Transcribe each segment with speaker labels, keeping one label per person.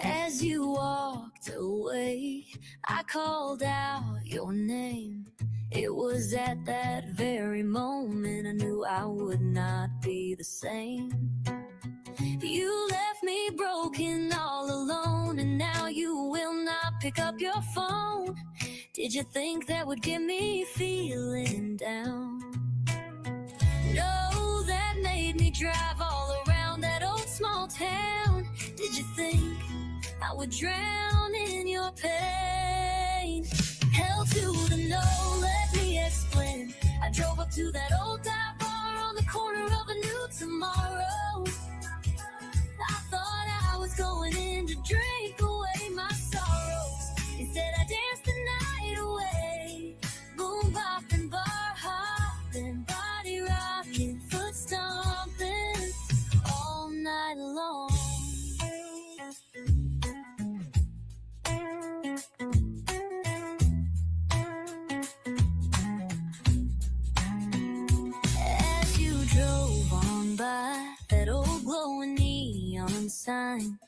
Speaker 1: As you walked away, I called out your name. It was at that very moment I knew I would not be the same. You left me broken all alone, and now you will not pick up your phone. Did you think that would get me feeling down? No, that made me drive all around that old small town. Did you think I would drown in your pain? Hell to the no, let me explain. I drove up to that old dive bar on the corner of a new tomorrow. I thought I was going in to drink away my sorrows. Instead I danced the night away. Boom bopping, bar hopping, body rocking, foot stomping all night long. As you drove on by that old glowing neon sign,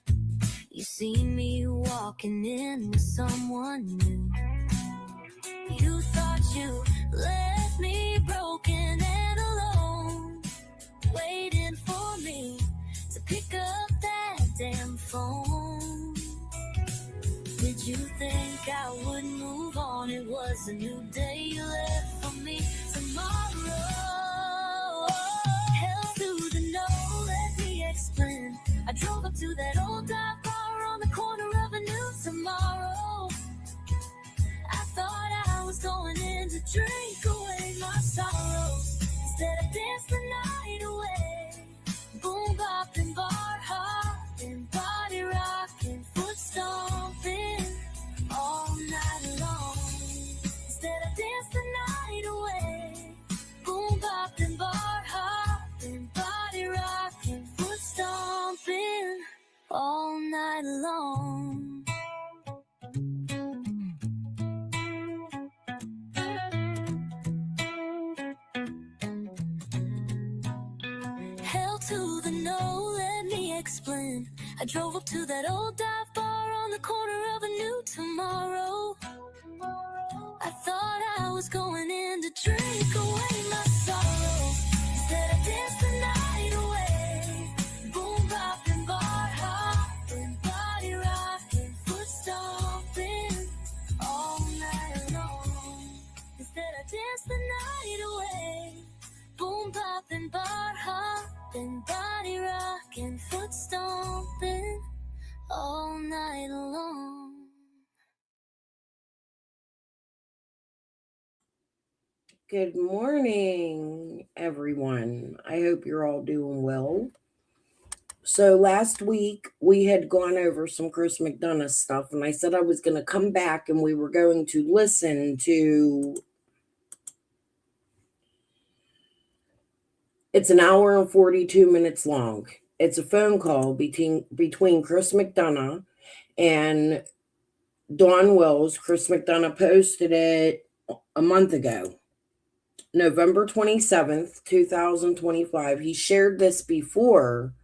Speaker 1: you see me walking in with someone new. You thought you left me broken and alone, waiting for me to pick up that damn phone. Did you think I would move on? It was a new day you left for me tomorrow. Hell to the no, let me explain. I drove up to that old dive bar on the corner of a new tomorrow. I thought I was going in to drink away my sorrows. Instead I danced the night away. Boom bopping, bar hopping, body rocking, foot stomping all night long. Instead I danced the night away. Boom bopping, bar hopping, body rocking, foot stomping all night long. Hell to the no, let me explain. I drove up to that old dive bar on the corner of a new tomorrow. I thought I was going in to drink away my sorrows. Instead I danced the night away. Boom bopping, bar hopping, body rocking, foot stomping all night long. Instead I danced the night away. Boom bopping, bar hopping, body rocking, foot stomping all night long.
Speaker 2: Good morning, everyone. I hope you're all doing well. So last week we had gone over some Chris McDonough stuff, and I said I was going to come back and we were going to listen to. It's an hour and 42 minutes long. It's a phone call between Chris McDonough and Dawn Wells. Chris McDonough posted it a month ago. November 27th, 2025. He shared this before.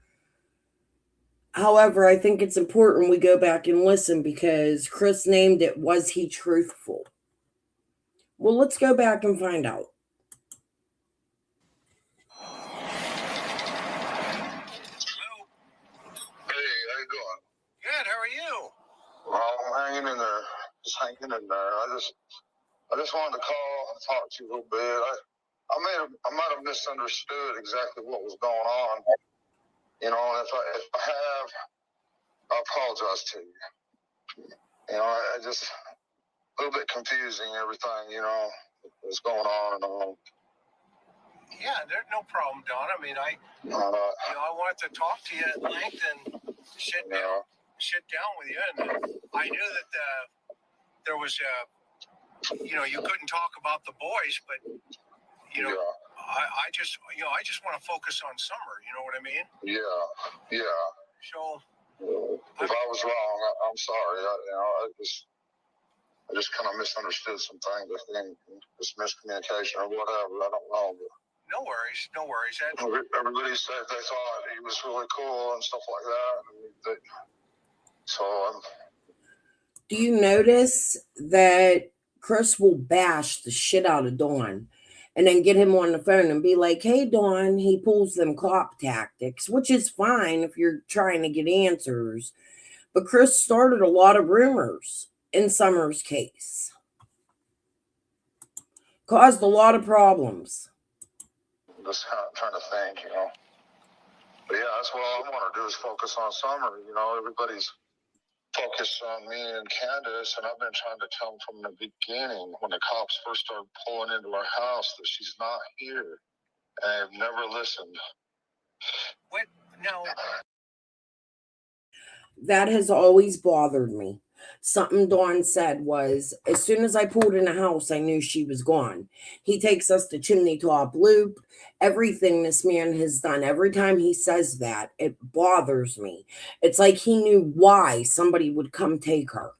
Speaker 2: However, I think it's important we go back and listen because Chris named it, Was He Truthful? Well, let's go back and find out.
Speaker 3: Hello.
Speaker 4: Hey, how you doing?
Speaker 3: Good. How are you?
Speaker 4: Well, I'm hanging in there. Just hanging in there. I just wanted to call and talk to you a little bit. I might have misunderstood exactly what was going on. You know, and if I have, I apologize to you. You know, I just a little bit confusing everything. You know, what's going on and all.
Speaker 3: Yeah, there's no problem, Don. I mean, I wanted to talk to you at length and sit down with you, and I knew that there was you couldn't talk about the boys, but I just want to focus on Summer. You know what I mean?
Speaker 4: Yeah.
Speaker 3: So
Speaker 4: if I was wrong, I'm sorry. I just kind of misunderstood some things. I think it's miscommunication or whatever. I don't know. But
Speaker 3: No worries, no worries.
Speaker 4: everybody said they thought he was really cool and stuff like that. So
Speaker 2: Do you notice that Chris will bash the shit out of Dawn and then get him on the phone and be like, hey, Dawn, he pulls them cop tactics, which is fine if you're trying to get answers. But Chris started a lot of rumors in Summer's case, caused a lot of problems.
Speaker 4: just kind of trying to think, But yeah, that's what I want to do is focus on Summer. Everybody's focused on me and Candace, and I've been trying to tell them from the beginning when the cops first started pulling into our house that she's not here. And I've never listened.
Speaker 3: What? No.
Speaker 2: That has always bothered me. Something Dawn said was, as soon as I pulled in the house, I knew she was gone. He takes us to Chimney Top Loop. Everything this man has done, every time he says that, it bothers me. It's like he knew why somebody would come take her.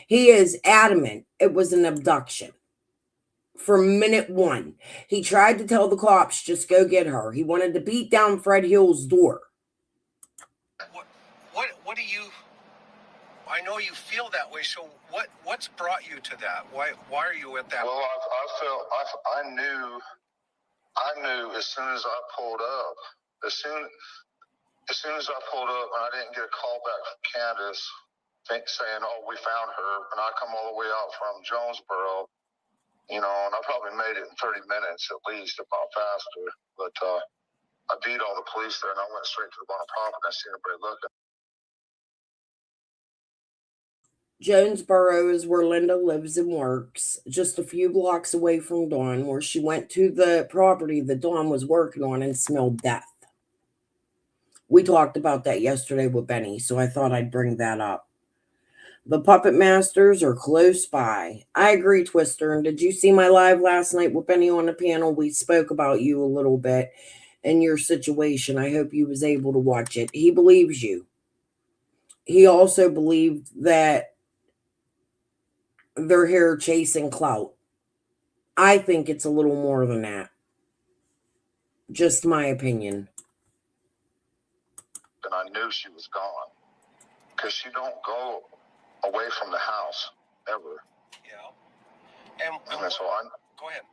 Speaker 2: He is adamant it was an abduction. From minute one, he tried to tell the cops, just go get her. He wanted to beat down Fred Hill's door.
Speaker 3: What do you? I know you feel that way. So what's brought you to that? Why are you at that?
Speaker 4: Well, I knew as soon as I pulled up, as soon as I pulled up, and I didn't get a call back from Candace saying, "Oh, we found her," and I come all the way out from Jonesboro, and I probably made it in 30 minutes at least, if not faster. But I beat all the police there, and I went straight to the bottom property. And I seen everybody looking.
Speaker 2: Jonesboro is where Linda lives and works, just a few blocks away from Dawn, where she went to the property that Dawn was working on and smelled death. We talked about that yesterday with Benny, so I thought I'd bring that up. The Puppet Masters are close by. I agree, Twister. And did you see my live last night with Benny on the panel? We spoke about you a little bit and your situation. I hope you was able to watch it. He believes you. He also believed that they're here chasing clout. I think it's a little more than that. Just my opinion.
Speaker 4: And I knew she was gone because she don't go away from the house ever.
Speaker 3: Yeah. And
Speaker 4: so
Speaker 3: go ahead.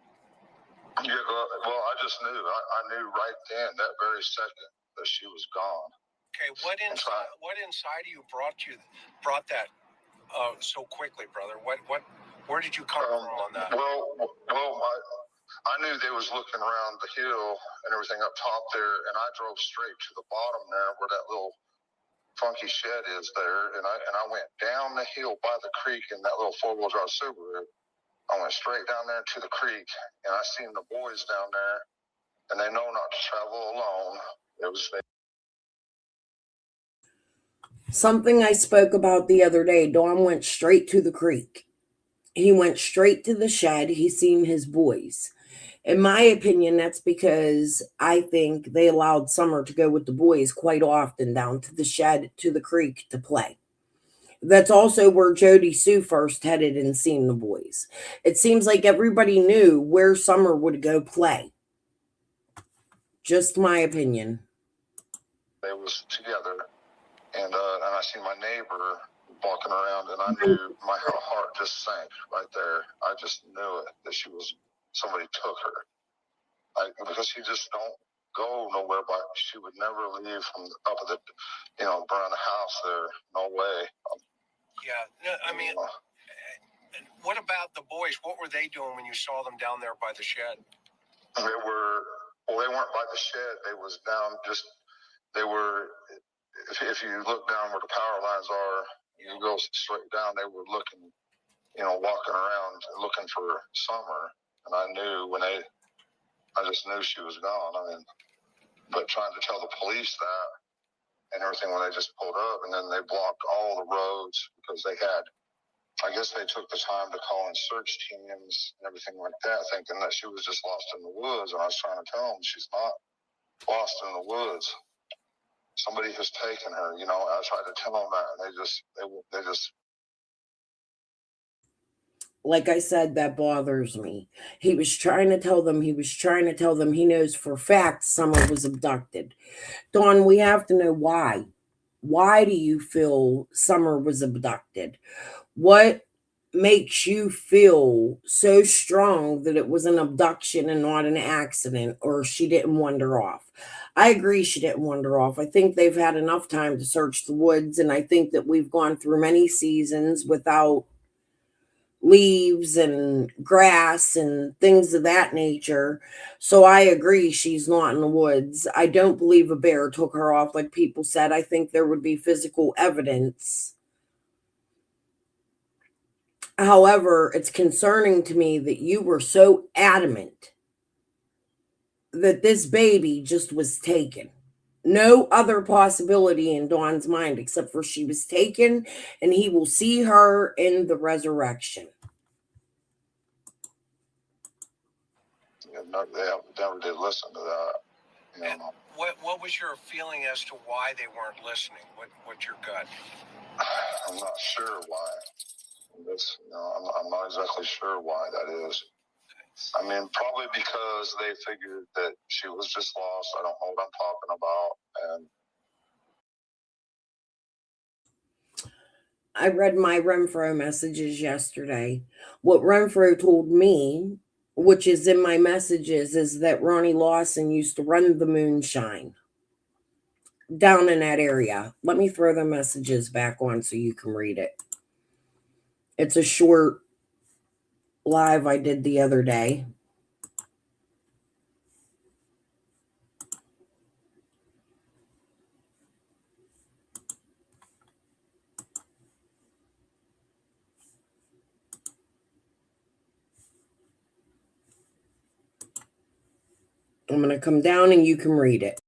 Speaker 4: Yeah, well, I just knew. I knew right then, that very second, that she was gone.
Speaker 3: Okay, what inside of you brought that so quickly, brother? Where did you come from on that?
Speaker 4: Well, I knew they was looking around the hill and everything up top there, and I drove straight to the bottom there where that little funky shed is there, and I went down the hill by the creek in that little 4-wheel drive Subaru. I went straight down there to the creek, and I seen the boys down there, and they know not to travel alone.
Speaker 2: Something I spoke about the other day, Dawn went straight to the creek. He went straight to the shed. He seen his boys. In my opinion, that's because I think they allowed Summer to go with the boys quite often down to the shed, to the creek to play. That's also where Jody Sue first headed and seen the boys. It seems like everybody knew where Summer would go play. Just my opinion.
Speaker 4: They was together, and I see my neighbor walking around, and I knew my heart just sank right there. I just knew it, that somebody took her. Because she just don't go nowhere, but she would never leave from up at the, around the house there. No way.
Speaker 3: Yeah, I mean, what about the boys? What were they doing when you saw them down there by the shed?
Speaker 4: They weren't by the shed. They was down if you look down where the power lines are, you go straight down, they were looking, walking around looking for Summer. And I knew I just knew she was gone. But trying to tell the police that and everything when they just pulled up, and then they blocked all the roads because I guess they took the time to call in search teams and everything like that, thinking that she was just lost in the woods. And I was trying to tell them she's not lost in the woods. Somebody has taken her, I tried to tell them that, and they just
Speaker 2: like I said, that bothers me. He was trying to tell them, he knows for a fact Summer was abducted. Dawn, we have to know why. Why do you feel Summer was abducted? What makes you feel so strong that it was an abduction and not an accident, or she didn't wander off? I agree she didn't wander off. I think they've had enough time to search the woods, and I think that we've gone through many seasons without leaves and grass and things of that nature. So I agree she's not in the woods. I don't believe a bear took her off like people said. I think there would be physical evidence. However, it's concerning to me that you were so adamant that this baby just was taken. No other possibility in Dawn's mind except for she was taken and he will see her in the resurrection.
Speaker 4: Yeah, no, they never did listen to that. You
Speaker 3: And
Speaker 4: know.
Speaker 3: what was your feeling as to why they weren't listening? What's your gut?
Speaker 4: I'm not sure why. I'm not exactly sure why that is. I mean, probably because they figured that she was just lost. I don't know what I'm talking about. And
Speaker 2: I read my Renfro messages yesterday. What Renfro told me, which is in my messages, is that Ronnie Lawson used to run the moonshine down in that area. Let me throw the messages back on so you can read it. It's a short live I did the other day. I'm going to come down and you can read it.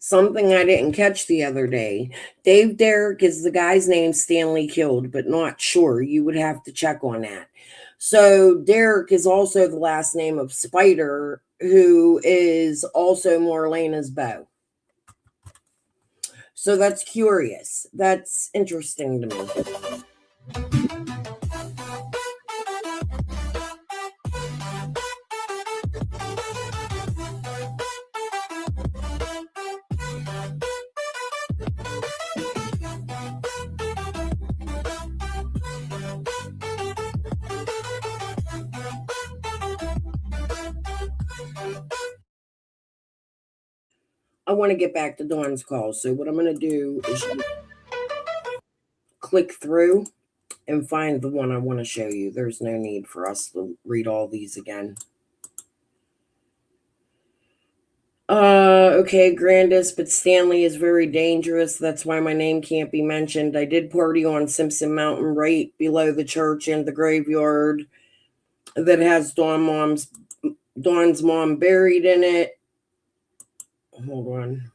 Speaker 2: Something I didn't catch the other day. Dave Derrick is the guy's name Stanley killed, but not sure. You would have to check on that. So Derrick is also the last name of Spider, who is also Marlena's beau. So that's curious. That's interesting to me. I want to get back to Dawn's call. So what I'm going to do is click through and find the one I want to show you. There's no need for us to read all these again. Okay, Grandis, but Stanley is very dangerous. That's why my name can't be mentioned. I did party on Simpson Mountain right below the church and the graveyard that has Dawn's mom buried in it. Hold on.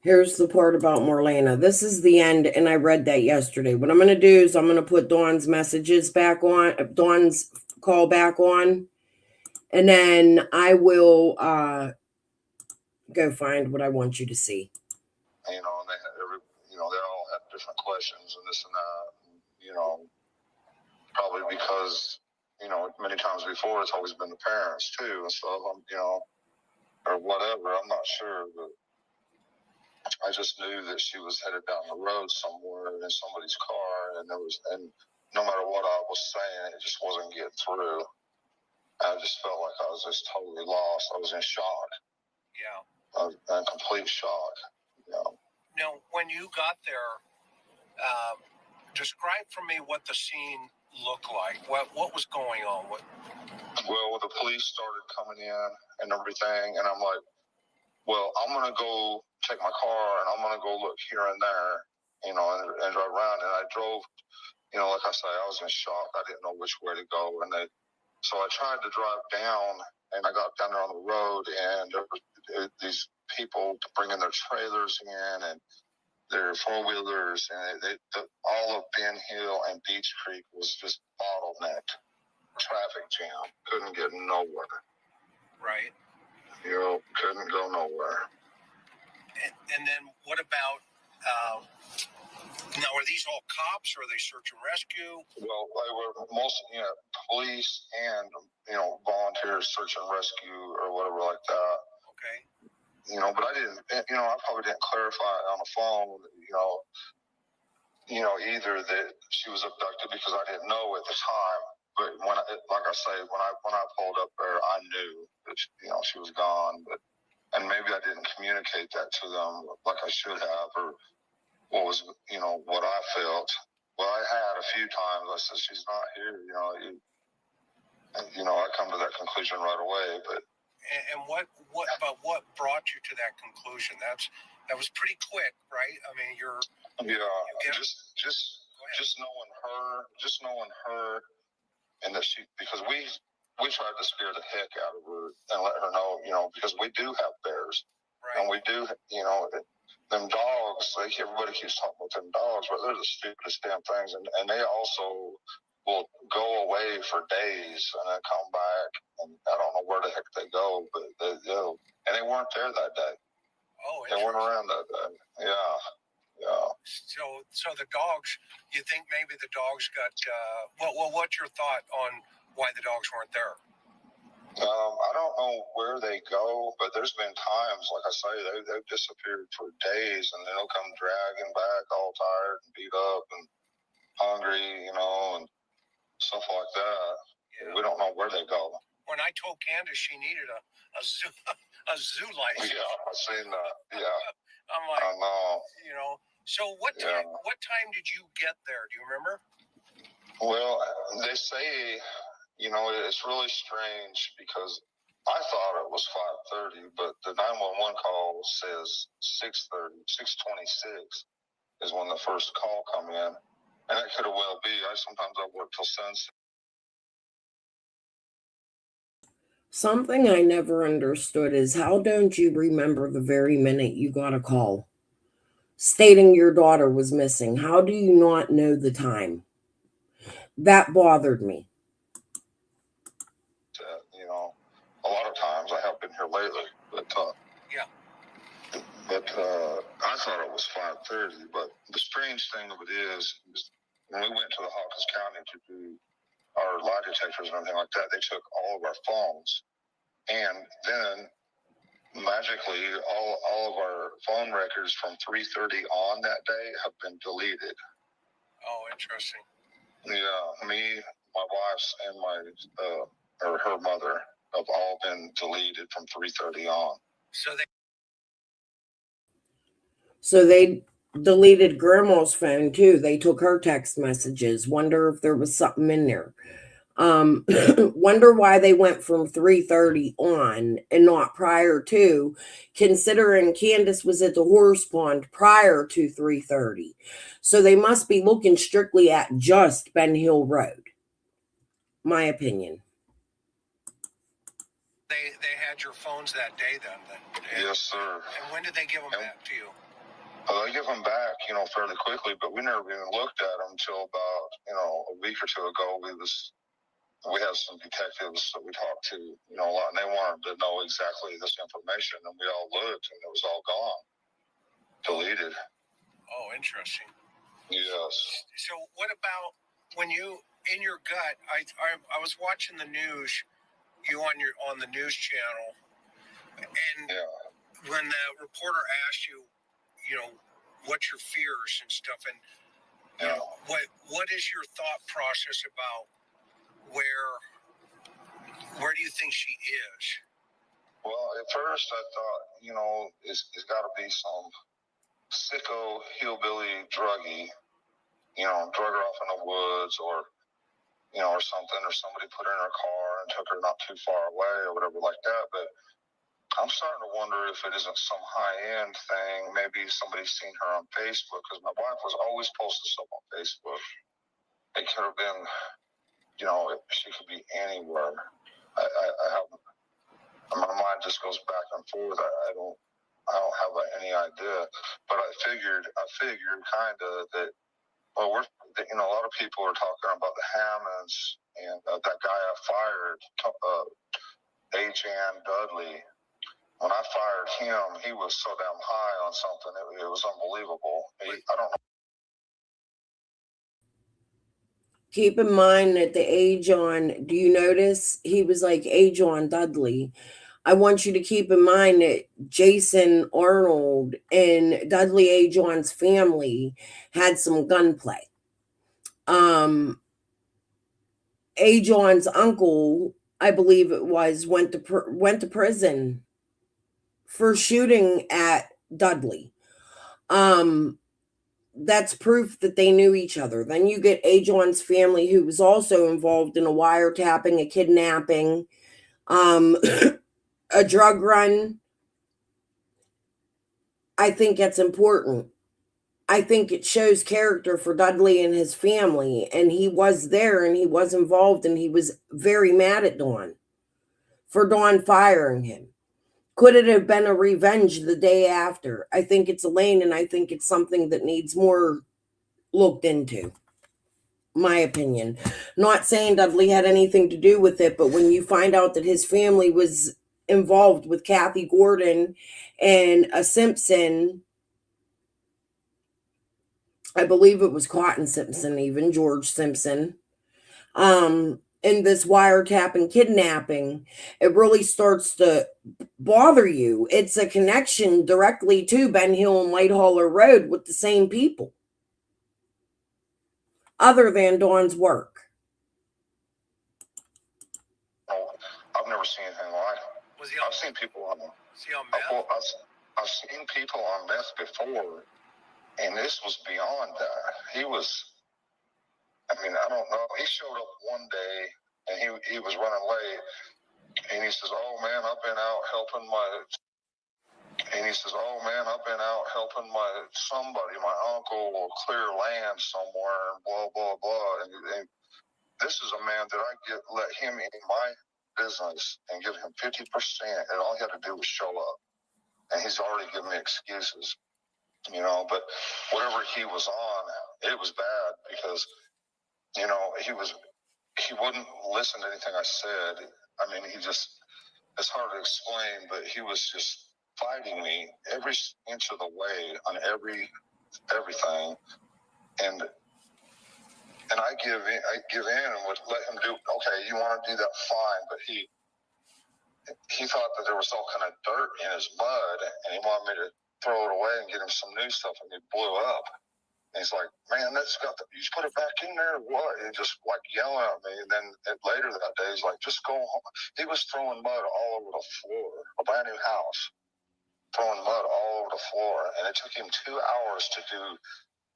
Speaker 2: Here's the part about Marlena. This is the end, and I read that yesterday. What I'm going to do is I'm going to put Dawn's messages back on, Dawn's call back on, and then I will go find what I want you to see.
Speaker 4: You know, and they all had different questions and this and that. And, you know, probably because, you know, many times before it's always been the parents too and stuff. You know, or whatever. I'm not sure, but I just knew that she was headed down the road somewhere in somebody's car, and no matter what I was saying, it just wasn't getting through. I just felt like I was just totally lost. I was in shock.
Speaker 3: Yeah.
Speaker 4: In complete shock. You know.
Speaker 3: Now, when you got there, describe for me what the scene looked like. What was going on?
Speaker 4: Well, the police started coming in and everything, and I'm like, well, I'm going to go take my car and I'm going to go look here and there, you know, and drive around. And I drove, you know, like I say, I was in shock. I didn't know which way to go. So I tried to drive down, and I got down there on the road, and there were these people bringing their trailers in and their four-wheelers, and all of Ben Hill and Beach Creek was just bottlenecked. Traffic jam. Couldn't get nowhere.
Speaker 3: Right.
Speaker 4: You know, couldn't go nowhere.
Speaker 3: And then what about, now are these all cops or are they search and rescue?
Speaker 4: Well, they were mostly, police and, volunteers, search and rescue or whatever like that.
Speaker 3: Okay.
Speaker 4: You know, but I probably didn't clarify on the phone, either that she was abducted because I didn't know at the time. But when I pulled up there, I knew that she was gone. And maybe I didn't communicate that to them like I should have, or what was what I felt. Well, I had a few times. I said she's not here. I come to that conclusion right away. But
Speaker 3: what brought you to that conclusion? That was pretty quick, right? I mean, just knowing her. And that because we tried to scare the heck out of her and let her know, because we do have bears. Right. And we do, them dogs, everybody keeps talking about them dogs, but they're the stupidest damn things. And they also will go away for days and then come back. And I don't know where the heck they go, but they do. And they weren't there that day. Oh,
Speaker 4: they weren't around that day. Yeah. Yeah.
Speaker 3: So the dogs, you think maybe the dogs got, what's your thought on why the dogs weren't there?
Speaker 4: I don't know where they go, but there's been times, like I say, they've disappeared for days, and they'll come dragging back all tired and beat up and hungry, and stuff like that. Yeah. We don't know where they go. When I told Candace she needed a zoo license. Yeah, I've seen that. Yeah.
Speaker 3: I'm like, I know. So what time did you get there? Do you remember?
Speaker 4: Well, they say, it's really strange because I thought it was 5:30, but the 911 call says 6:30, 6:26 is when the first call come in. And that could have well be. Sometimes I work till sunset.
Speaker 2: Something I never understood is how don't you remember the very minute you got a call stating your daughter was missing? How do you not know the time? That bothered me.
Speaker 4: A lot of times I have been here lately, but
Speaker 3: yeah.
Speaker 4: But I thought it was 5:30. But the strange thing of it is when we went to the Hawkins County to do our lie detectors and everything like that, they took all of our phones, and then magically all of our phone records from 3:30 on that day have been deleted.
Speaker 3: Oh, interesting.
Speaker 4: Yeah, me, my wife's, and her mother have all been deleted from 3:30 on.
Speaker 2: So they deleted grandma's phone too. They took her text messages. Wonder if there was something in there. Wonder why they went from 3:30 on and not prior to, considering Candace was at the horse pond prior to 3:30. So they must be looking strictly at just Ben Hill Road. My opinion.
Speaker 3: They had your phones that day then?
Speaker 4: Yes, sir.
Speaker 3: And when did they give them back to you?
Speaker 4: They give them back, fairly quickly, but we never even looked at them until about, a week or two ago. We had some detectives that we talked to, a lot, and they wanted to know exactly this information, and we all looked, and it was all gone, deleted.
Speaker 3: Oh, interesting.
Speaker 4: Yes.
Speaker 3: So what about when you, in your gut, I was watching the news, you on the news channel, and when the reporter asked you, what's your fears and stuff, and what is your thought process about where do you think she is?
Speaker 4: Well, at first I thought, it's got to be some sicko hillbilly druggie, drug her off in the woods or something, or somebody put her in her car and took her not too far away or whatever like that. But I'm starting to wonder if it isn't some high-end thing. Maybe somebody's seen her on Facebook, because my wife was always posting stuff on Facebook. It could have been, she could be anywhere. I haven't. My mind just goes back and forth. I don't have any idea. But I figured kind of that. Well, a lot of people are talking about the Hammonds and that guy I fired, H.N. Dudley. When I fired him, he was so damn high on something. It was unbelievable. I don't know.
Speaker 2: Keep in mind that the Ajon, do you notice he was like Ajon Dudley? I want you to keep in mind that Jason Arnold and Dudley Ajon's family had some gunplay. Ajon's uncle, I believe it was, went to prison for shooting at Dudley. That's proof that they knew each other. Then you get Ajon's family, who was also involved in a wiretapping, a kidnapping, a drug run. I think it's important. I think it shows character for Dudley and his family, and he was there and he was involved, and he was very mad at Dawn for Dawn firing him. Could it have been a revenge the day after? I think it's Elaine, and I think it's something that needs more looked into. My opinion. Not saying Dudley had anything to do with it, but when you find out that his family was involved with Kathy Gordon and a Simpson, I believe it was Cotton Simpson, even George Simpson, in this wiretap and kidnapping, it really starts to bother you. It's a connection directly to Ben Hill and Whitehaller Road with the same people, other than Dawn's work.
Speaker 4: Oh, I've never seen anything like it. I've seen people on meth? I've seen people on meth before, and this was beyond that. He was, I don't know. He showed up one day, and he was running late, and he says, "Oh man, I've been out helping somebody, my uncle, clear land somewhere, and blah blah blah." And this is a man that I let him in my business and give him 50%, and all he had to do was show up, and he's already given me excuses, But whatever he was on, it was bad because, he wouldn't listen to anything I said. It's hard to explain, but he was just fighting me every inch of the way on everything. And I give in and would let him do, okay, you want to do that, fine. But he thought that there was all kind of dirt in his mud, and he wanted me to throw it away and get him some new stuff, and he blew up. And he's like, "Man, you put it back in there or what?" And just like yelling at me. And then later that day, he's like, "Just go home." He was throwing mud all over the floor, a brand new house. throwing mud all over the floor. And it took him 2 hours to do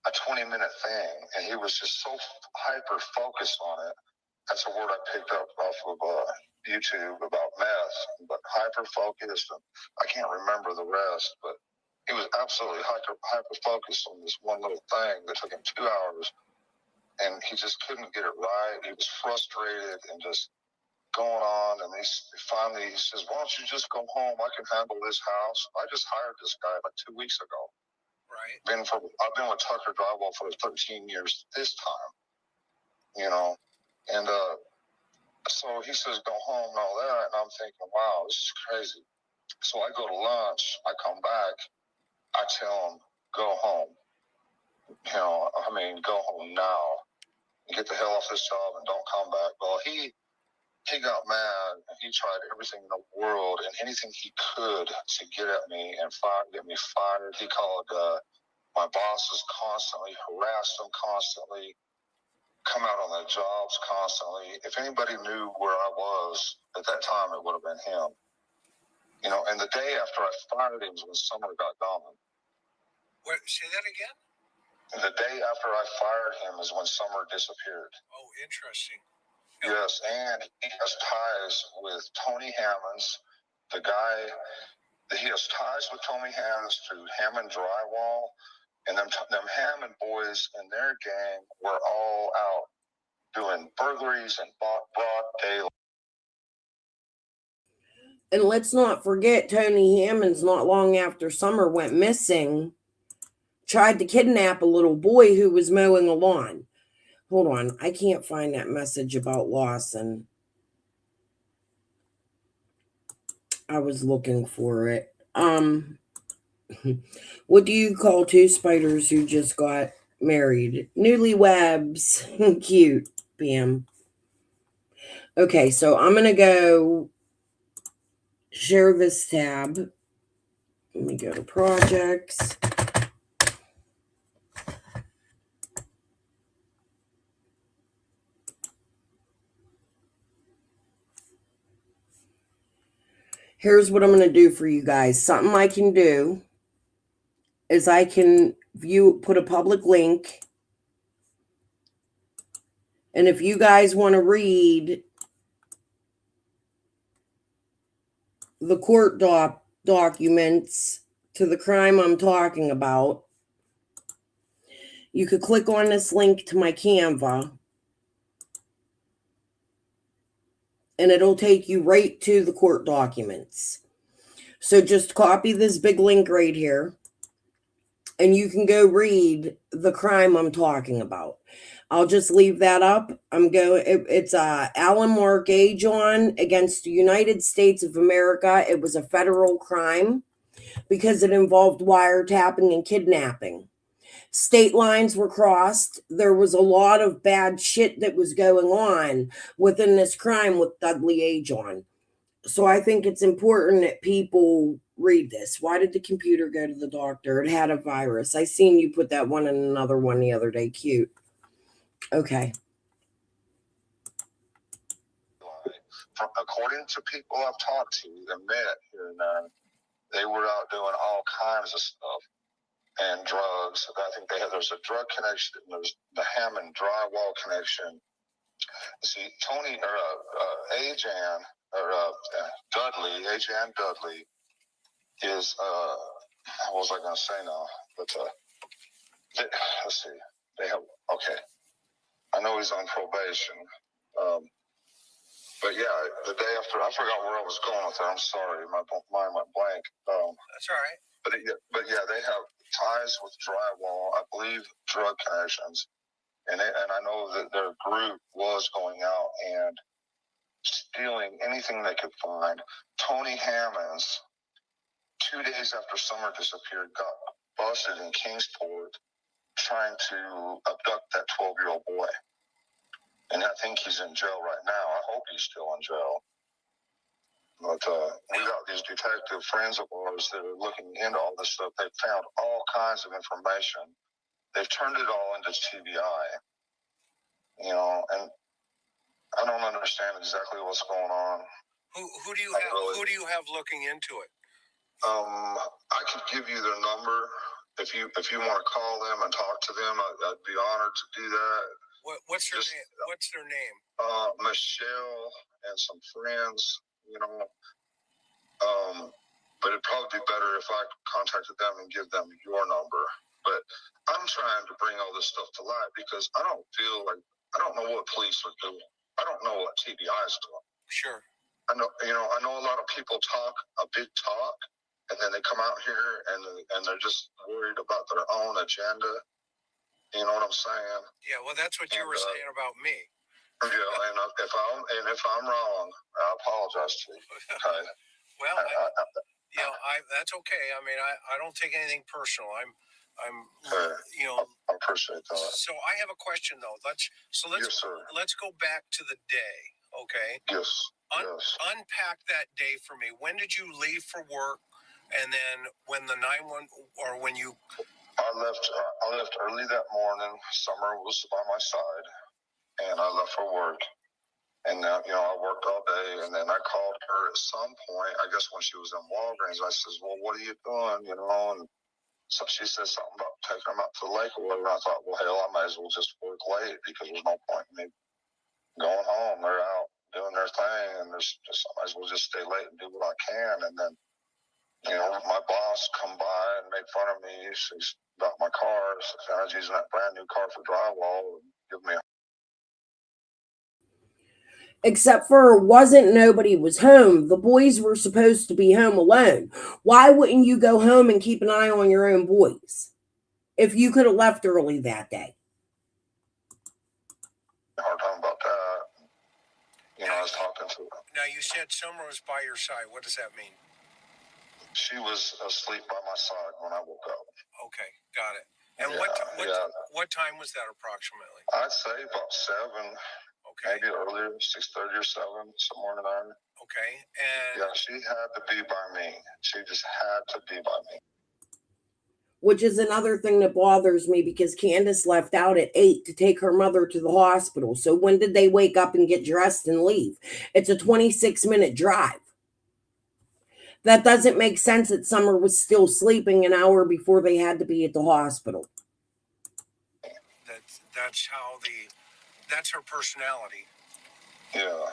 Speaker 4: a 20-minute thing. And he was just so hyper-focused on it. That's a word I picked up off of YouTube about meth, but hyper-focused. And I can't remember the rest, but he was absolutely hyper-focused on this one little thing that took him 2 hours. And he just couldn't get it right. He was frustrated and just going on. And finally he says, why don't you just go home? I can handle this house. I just hired this guy like 2 weeks ago.
Speaker 3: Right.
Speaker 4: I've been with Tucker Drywall for 13 years this time, you know. And so he says, go home and all that. And I'm thinking, wow, this is crazy. So I go to lunch. I come back. I tell him, go home. You know, I mean, go home now. Get the hell off this job and don't come back. Well, he got mad and he tried everything in the world and anything he could to get at me and get me fired. He called my bosses constantly, harassed them constantly, come out on their jobs constantly. If anybody knew where I was at that time, it would have been him. You know, and the day after I fired him was when Summer got gone.
Speaker 3: What, say that again?
Speaker 4: And the day after I fired him is when Summer disappeared.
Speaker 3: Oh, interesting.
Speaker 4: Yes, and he has ties with Tony Hammonds, the guy that he has ties with Tony Hammonds through Hammond Drywall, and them Hammond boys and their gang were all out doing burglaries and broad daylight.
Speaker 2: And let's not forget Tony Hammonds, not long after Summer went missing, tried to kidnap a little boy who was mowing a lawn. Hold on, I can't find that message about Lawson. I was looking for it. What do you call two spiders who just got married? Newlyweds. Cute, Pam. Okay, so I'm gonna go share this tab. Let me go to projects. Here's what I'm going to do for you guys. Something I can do is I can put a public link. And if you guys want to read the court documents to the crime I'm talking about, you could click on this link to my Canva. And it'll take you right to the court documents. So just copy this big link right here. And you can go read the crime I'm talking about. I'll just leave that up. It's Alan Mark Ajon against the United States of America. It was a federal crime because it involved wiretapping and kidnapping. State lines were crossed. There was a lot of bad shit that was going on within this crime with Dudley Ajon. So I think it's important that people read this. Why did the computer go to the doctor? It had a virus. I seen you put that one in another one the other day. Cute. Okay.
Speaker 4: According to people I've talked to and met here and there, they were out doing all kinds of stuff. And drugs. I think there's a drug connection. There's the Hammond Drywall connection. See, Tony or Ajon or Ajon Dudley is what was I going to say now? But let's see. They have I know he's on probation. But yeah, the day after, I forgot where I was going with that. I'm sorry, my mind went blank.
Speaker 3: That's all right.
Speaker 4: But yeah, they have ties with drywall, I believe drug connections, and I know that their group was going out and stealing anything they could find. Tony Hammonds, 2 days after Summer disappeared, got busted in Kingsport trying to abduct that 12-year-old boy, and I think he's in jail right now. I hope he's still in jail. But we got these detective friends of ours that are looking into all this stuff. They've found all kinds of information. They've turned it all into TBI, you know, and I don't understand exactly what's going on.
Speaker 3: Who do you have looking into it?
Speaker 4: I could give you their number if you want to call them and talk to them. I'd be honored to do that.
Speaker 3: What's their name? What's their name?
Speaker 4: Michelle and some friends, you know. But it'd probably be better if I contacted them and give them your number. But I'm trying to bring all this stuff to light because I don't know what police are doing. I don't know what TBI is doing.
Speaker 3: Sure.
Speaker 4: I know a lot of people talk a big talk, and then they come out here and they're just worried about their own agenda. You know what I'm saying?
Speaker 3: Yeah. Well, that's what you were saying about me.
Speaker 4: Yeah, and if I'm wrong, I apologize to you. Okay.
Speaker 3: Well, that's okay. I mean, I don't take anything personal. I'm you know.
Speaker 4: I appreciate that.
Speaker 3: So I have a question though. Let's go back to the day. Okay.
Speaker 4: Yes. Yes.
Speaker 3: Unpack that day for me. When did you leave for work? And then when the 911 or when you.
Speaker 4: I left early that morning. Summer was by my side, and I left for work. And I worked all day, and then I called her at some point. I guess when she was in Walgreens, I says, "Well, what are you doing?" And so she said something about taking them out to the lake or whatever. I thought, well, hell, I might as well just work late because there's no point in me going home. They're out doing their thing, and I might as well just stay late and do what I can. And then, my boss come by and made fun of me. She's about my car. So I was using that brand new car for drywall and give me a.
Speaker 2: Except for nobody was home. The boys were supposed to be home alone. Why wouldn't you go home and keep an eye on your own boys if you could have left early that day?
Speaker 4: Hard time about that. I was talking to her.
Speaker 3: Now, you said Summer was by your side. What does that mean?
Speaker 4: She was asleep by my side when I woke up.
Speaker 3: Okay, got it. And what time was that approximately?
Speaker 4: I'd say about 7. Okay. Maybe earlier, 6:30 or 7, somewhere in there.
Speaker 3: Okay, and
Speaker 4: yeah, she had to be by me. She just had to be by me.
Speaker 2: Which is another thing that bothers me because Candace left out at 8 to take her mother to the hospital. So when did they wake up and get dressed and leave? It's a 26-minute drive. That doesn't make sense that Summer was still sleeping an hour before they had to be at the hospital.
Speaker 3: That's her personality.
Speaker 4: Yeah.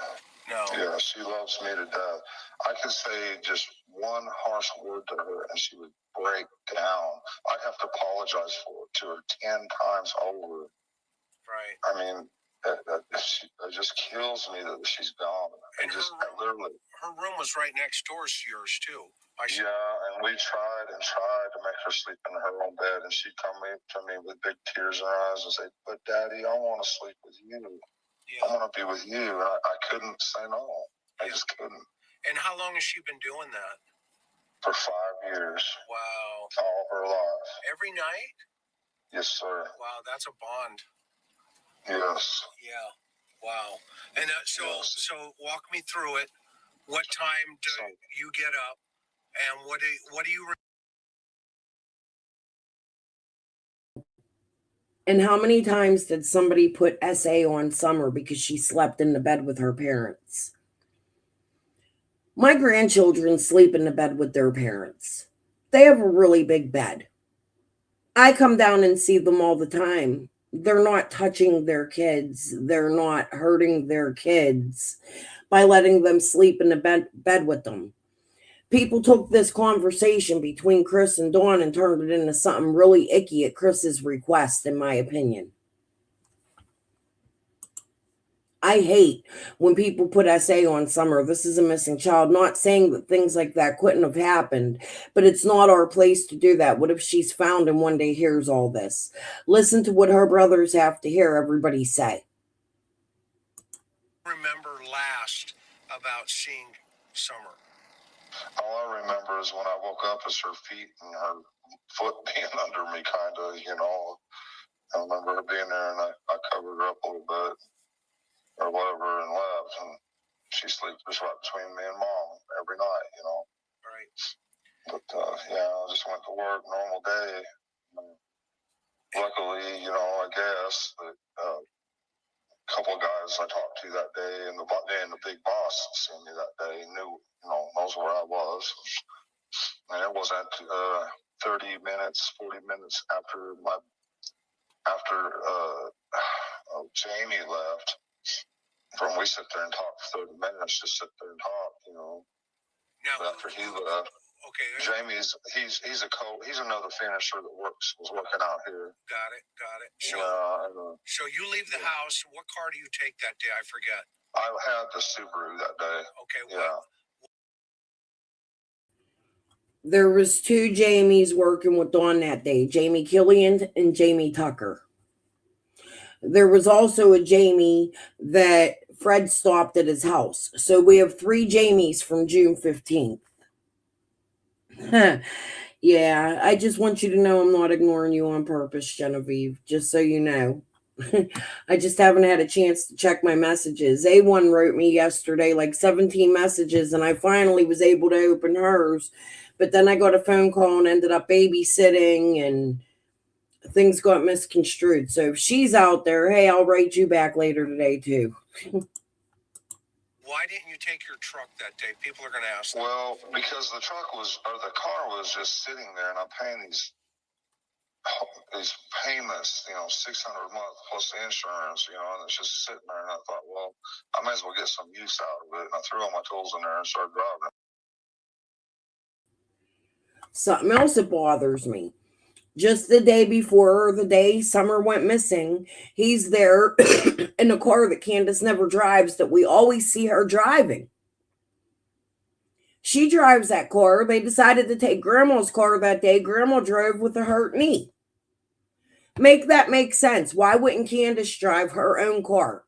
Speaker 3: No.
Speaker 4: Yeah, she loves me to death. I could say just one harsh word to her and she would break down. I'd have to apologize to her 10 times over.
Speaker 3: Right.
Speaker 4: I mean, it just kills me that she's gone.
Speaker 3: And her room was right next door to yours too.
Speaker 4: Yeah, and we tried to make her sleep in her own bed, and she'd come to me with big tears in her eyes and say, "But Daddy, I want to sleep with you. Yeah. I want to be with you." And I couldn't say no. I just couldn't.
Speaker 3: And how long has she been doing that?
Speaker 4: For 5 years.
Speaker 3: Wow.
Speaker 4: All her life.
Speaker 3: Every night?
Speaker 4: Yes, sir.
Speaker 3: Wow, that's a bond.
Speaker 4: Yes.
Speaker 3: Yeah. Wow. And so walk me through it. What time do you get up? And what do you?
Speaker 2: And how many times did somebody put SA on Summer because she slept in the bed with her parents? My grandchildren sleep in the bed with their parents. They have a really big bed. I come down and see them all the time. They're not touching their kids. They're not hurting their kids by letting them sleep in the bed with them. People took this conversation between Chris and Dawn and turned it into something really icky at Chris's request, in my opinion. I hate when people put SA on Summer. This is a missing child. Not saying that things like that couldn't have happened, but it's not our place to do that. What if she's found and one day hears all this? Listen to what her brothers have to hear everybody say.
Speaker 3: Remember last about seeing Summer?
Speaker 4: All I remember is when I woke up is her feet and her foot being under me, kind of, I remember her being there, and I covered her up a little bit or whatever and left, and she sleeps just right between me and Mom every night,
Speaker 3: Right.
Speaker 4: But, I just went to work, normal day. Luckily, I guess that a couple of guys I talked to that day, and the big boss seen me that day, knows where I was. And it wasn't 30 minutes, 40 minutes after Jamie left. From we sit there and talk for 30 minutes, just sit there and talk, you know.
Speaker 3: Now,
Speaker 4: But after he left,
Speaker 3: okay,
Speaker 4: Jamie's he's another finisher that was working out here.
Speaker 3: got it. So, so you leave the house. What car do you take that day? I forget.
Speaker 4: I had the Subaru that day.
Speaker 3: Okay,
Speaker 4: Yeah.
Speaker 2: There was two Jamies working with Dawn that day, Jamie Killian and Jamie Tucker. There was also a Jamie that Fred stopped at his house. So we have 3 Jamies from June 15th. Yeah, I just want you to know I'm not ignoring you on purpose, Genevieve, just so you know. I just haven't had a chance to check my messages. A1 wrote me yesterday like 17 messages, and I finally was able to open hers. But then I got a phone call and ended up babysitting, and things got misconstrued. So if she's out there, hey, I'll write you back later today too.
Speaker 3: Why didn't you take your truck that day? People are going to ask.
Speaker 4: Well, because the car was just sitting there, and I'm paying these payments, you know, $600 a month plus the insurance, you know, and it's just sitting there. And I thought, well, I may as well get some use out of it. And I threw all my tools in there and started driving.
Speaker 2: Something else that bothers me. Just the day before, the day Summer went missing, he's there in a car that Candace never drives, that we always see her driving. She drives that car. They decided to take Grandma's car that day. Grandma drove with a hurt knee. Make that make sense. Why wouldn't Candace drive her own car?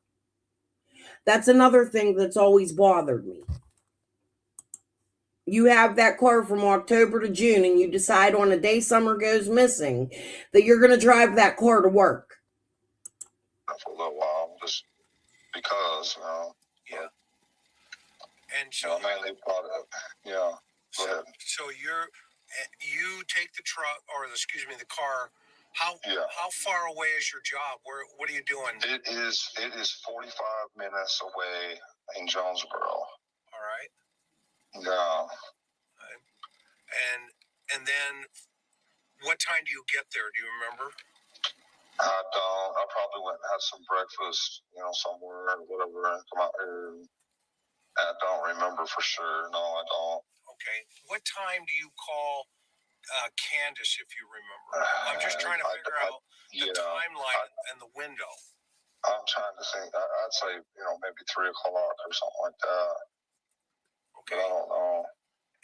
Speaker 2: That's another thing that's always bothered me. You have that car from October to June, and you decide on a day Summer goes missing that you're going to drive that car to work.
Speaker 4: For a little while, just because, you know.
Speaker 3: Yeah. And so,
Speaker 4: mainly product. Yeah. Go ahead.
Speaker 3: So you take the truck, or the car. How far away is your job? What are you doing?
Speaker 4: It is 45 minutes away in Jonesboro.
Speaker 3: All right.
Speaker 4: Yeah.
Speaker 3: And then, what time do you get there? Do you remember?
Speaker 4: I don't. I probably went and had some breakfast, you know, somewhere or whatever, and come out here. I don't remember for sure. No, I don't.
Speaker 3: Okay. What time do you call Candace, if you remember? I'm just trying to figure out the timeline and the window.
Speaker 4: I'm trying to think. I'd say, you know, maybe 3 o'clock or something like that.
Speaker 3: Okay.
Speaker 4: But I don't know.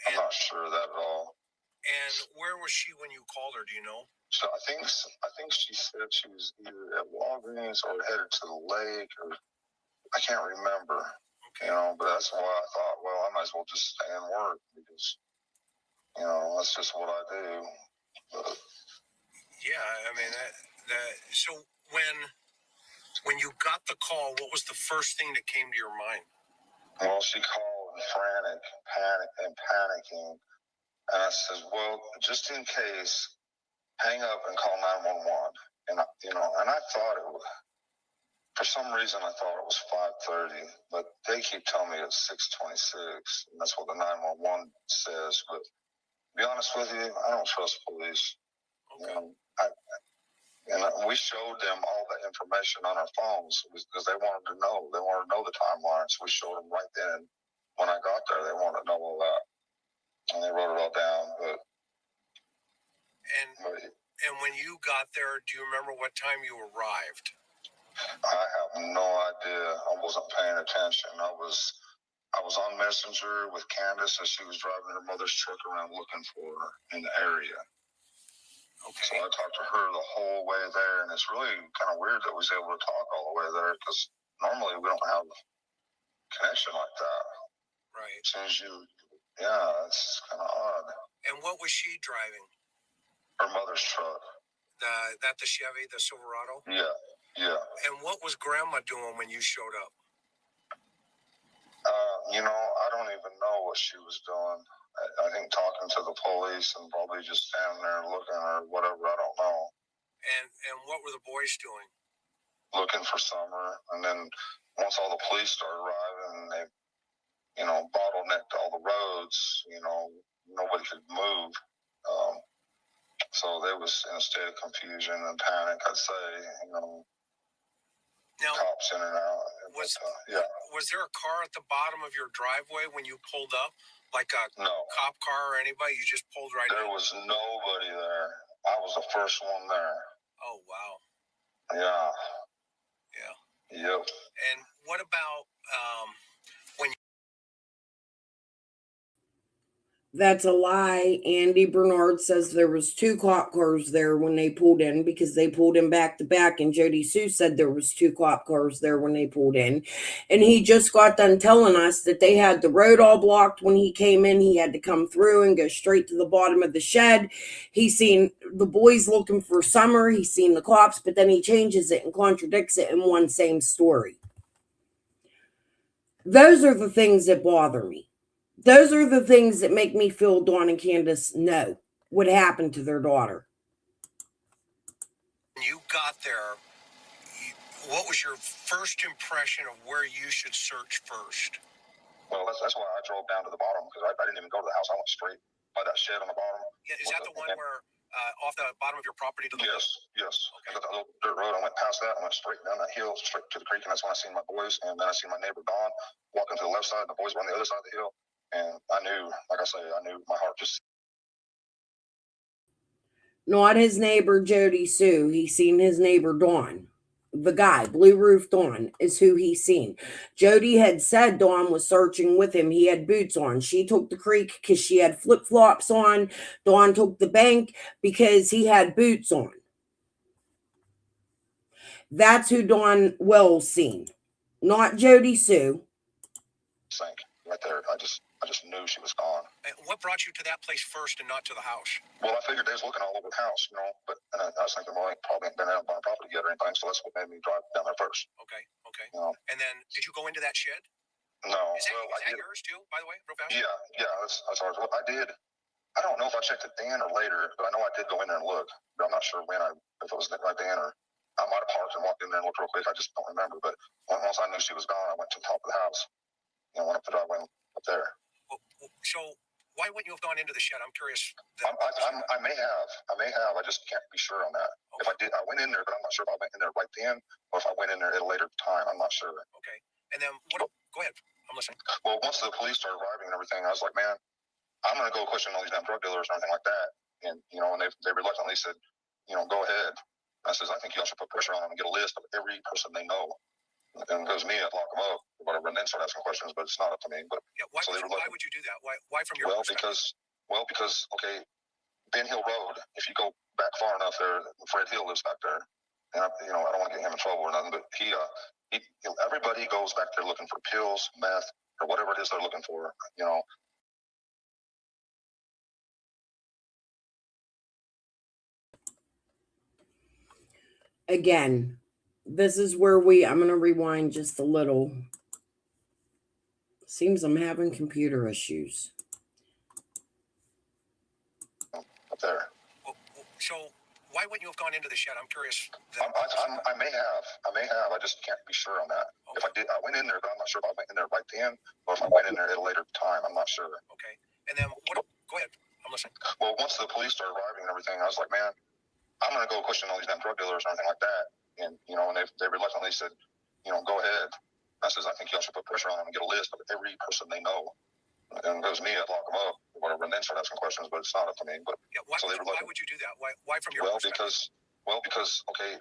Speaker 4: I'm not sure of that at all.
Speaker 3: And where was she when you called her? Do you know?
Speaker 4: So I think she said she was either at Walgreens or headed to the lake, or I can't remember. Okay. You know, but that's why I thought, well, I might as well just stay and work, because, you know, that's just what I do. But,
Speaker 3: yeah, I mean that. So when you got the call, what was the first thing that came to your mind?
Speaker 4: Well, she called panicking. And I said, well, just in case, hang up and call 911. And, you know, and I thought it was, for some reason, I thought it was 5:30, but they keep telling me it's 6:26, and that's what the 911 says. But to be honest with you, I don't trust police. Okay. You know, and we showed them all the information on our phones because they wanted to know. They wanted to know the timeline, so we showed them right then. When I got there, they wanted to know all that. And they wrote it all down,
Speaker 3: and when you got there, do you remember what time you arrived?
Speaker 4: I have no idea. I wasn't paying attention. I was on Messenger with Candace as she was driving her mother's truck around looking for her in the area. Okay. So I talked to her the whole way there, and it's really kind of weird that we was able to talk all the way there, because normally we don't have connection like that.
Speaker 3: Right.
Speaker 4: As soon as yeah, it's kind of odd.
Speaker 3: And what was she driving?
Speaker 4: Her mother's truck.
Speaker 3: The Chevy, the Silverado?
Speaker 4: Yeah.
Speaker 3: And what was Grandma doing when you showed up?
Speaker 4: You know, I don't even know what she was doing. I think talking to the police and probably just standing there looking or whatever. I don't know.
Speaker 3: And what were the boys doing?
Speaker 4: Looking for Summer. And then once all the police started arriving, bottlenecked all the roads. Nobody could move. So they was in a state of confusion and panic, I'd say.
Speaker 3: Now,
Speaker 4: Cops in and out.
Speaker 3: Was there a car at the bottom of your driveway when you pulled up? Like a cop car or anybody? You just pulled right in?
Speaker 4: There was nobody there. I was the first one there.
Speaker 3: Oh, wow.
Speaker 4: Yeah.
Speaker 3: Yeah.
Speaker 4: Yep.
Speaker 3: And what about when you...
Speaker 2: That's a lie. Andy Bernard says there was 2 cop cars there when they pulled in, because they pulled in back to back, and Jody Sue said there was 2 cop cars there when they pulled in. And he just got done telling us that they had the road all blocked when he came in. He had to come through and go straight to the bottom of the shed. He's seen the boys looking for Summer. He's seen the cops, but then he changes it and contradicts it in one same story. Those are the things that bother me. Those are the things that make me feel Dawn and Candace know what happened to their daughter.
Speaker 3: When you got there, what was your first impression of where you should search first?
Speaker 4: Well, that's why I drove down to the bottom, because I didn't even go to the house. I went straight by that shed on the bottom.
Speaker 3: Yeah, is that the one where off the bottom of your property to the
Speaker 4: Yes.
Speaker 3: Okay.
Speaker 4: I got that little dirt road. I went past that. I went straight down that hill, straight to the creek, and that's when I seen my boys. And then I seen my neighbor Dawn walking to the left side. The boys were on the other side of the hill. And I knew, like I say, my heart just...
Speaker 2: Not his neighbor Jody Sue. He seen his neighbor Dawn. The guy, Blue Roof Dawn, is who he seen. Jody had said Dawn was searching with him. He had boots on. She took the creek because she had flip-flops on. Dawn took the bank because he had boots on. That's who Dawn Wells seen. Not Jody Sue.
Speaker 4: Sank right there. I just knew she was gone.
Speaker 3: What brought you to that place first and not to the house?
Speaker 4: Well, I figured they was looking all over the house, but I was thinking, well, I probably ain't been out on property yet or anything, so that's what made me drive down there first.
Speaker 3: Okay. And then, did you go into that shed?
Speaker 4: No.
Speaker 3: Is that yours too, by the way, real fast?
Speaker 4: Yeah, that's ours. Well, I did. I don't know if I checked it then or later, but I know I did go in there and look. But I'm not sure if it was right then, or I might have parked and walked in there and looked real quick. I just don't remember. But once I knew she was gone, I went to the top of the house. Went up the driveway up there.
Speaker 3: So why wouldn't you have gone into the shed? I'm curious.
Speaker 4: I may have. I just can't be sure on that. Okay. If I did, I went in there, but I'm not sure if I went in there right then or if I went in there at a later time. I'm not sure.
Speaker 3: Okay. And then go ahead. I'm listening.
Speaker 4: Well, once the police started arriving and everything, I was like, man, I'm going to go question all these damn drug dealers and everything like that. And, and they reluctantly said, go ahead. I says, I think y'all should put pressure on them and get a list of every person they know. And it goes me, I'd lock them up or whatever, and then start asking questions, but it's not up to me. But
Speaker 3: yeah, why would you do that? Why from your perspective?
Speaker 4: Because okay, Ben Hill Road, if you go back far enough there, Fred Hill lives back there. And I don't want to get him in trouble or nothing, but he everybody goes back there looking for pills, meth, or whatever it is they're looking for,
Speaker 2: Again, this is where I'm going to rewind just a little. Seems I'm having computer issues.
Speaker 4: Up there.
Speaker 3: So why wouldn't you have gone into the shed? I'm curious.
Speaker 4: I may have. I just can't be sure on that. Okay. If I did, I went in there, but I'm not sure if I went in there right then or if I went in there at a later time. I'm not sure.
Speaker 3: Okay. And then go ahead. I'm listening.
Speaker 4: Well, once the police started arriving and everything, I was like, man, I'm going to go question all these damn drug dealers and everything like that. And, and they reluctantly said, go ahead. I says, I think y'all should put pressure on them and get a list of every person they know. And it goes me, I'd lock them up or whatever, and then start asking questions, but it's not up to me. But
Speaker 3: yeah, why would you do that? Why from your perspective?
Speaker 4: Because, okay,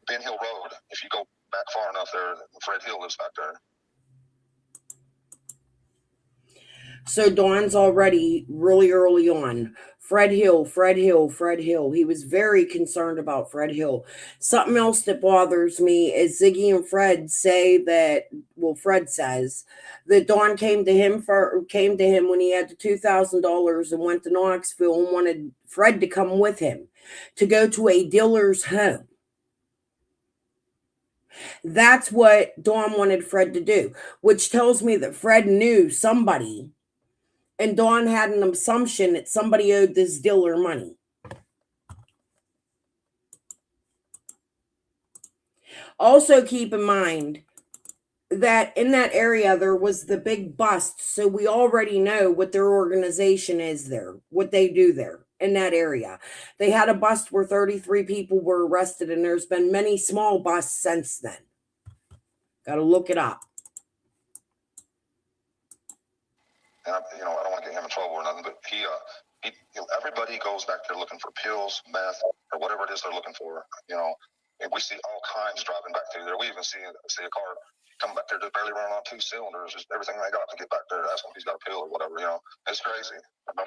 Speaker 4: Ben Hill Road, if you go back far enough there, Fred Hill lives back there.
Speaker 2: So Dawn's already really early on. Fred Hill. He was very concerned about Fred Hill. Something else that bothers me is Ziggy and Fred say that, Fred says that Dawn came to him when he had the $2,000 and went to Knoxville and wanted Fred to come with him to go to a dealer's home. That's what Dawn wanted Fred to do, which tells me that Fred knew somebody. And Dawn had an assumption that somebody owed this dealer money. Also keep in mind that in that area there was the big bust, so we already know what their organization is there, what they do there in that area. They had a bust where 33 people were arrested, and there's been many small busts since then. Got to look it up.
Speaker 4: And I don't want to get him in trouble or nothing, but he everybody goes back there looking for pills, meth, or whatever it is they're looking for. And we see all kinds driving back through there. We even see a car coming back there just barely running on 2 cylinders, just everything they got to get back there, asking if he's got a pill or whatever. It's crazy. But my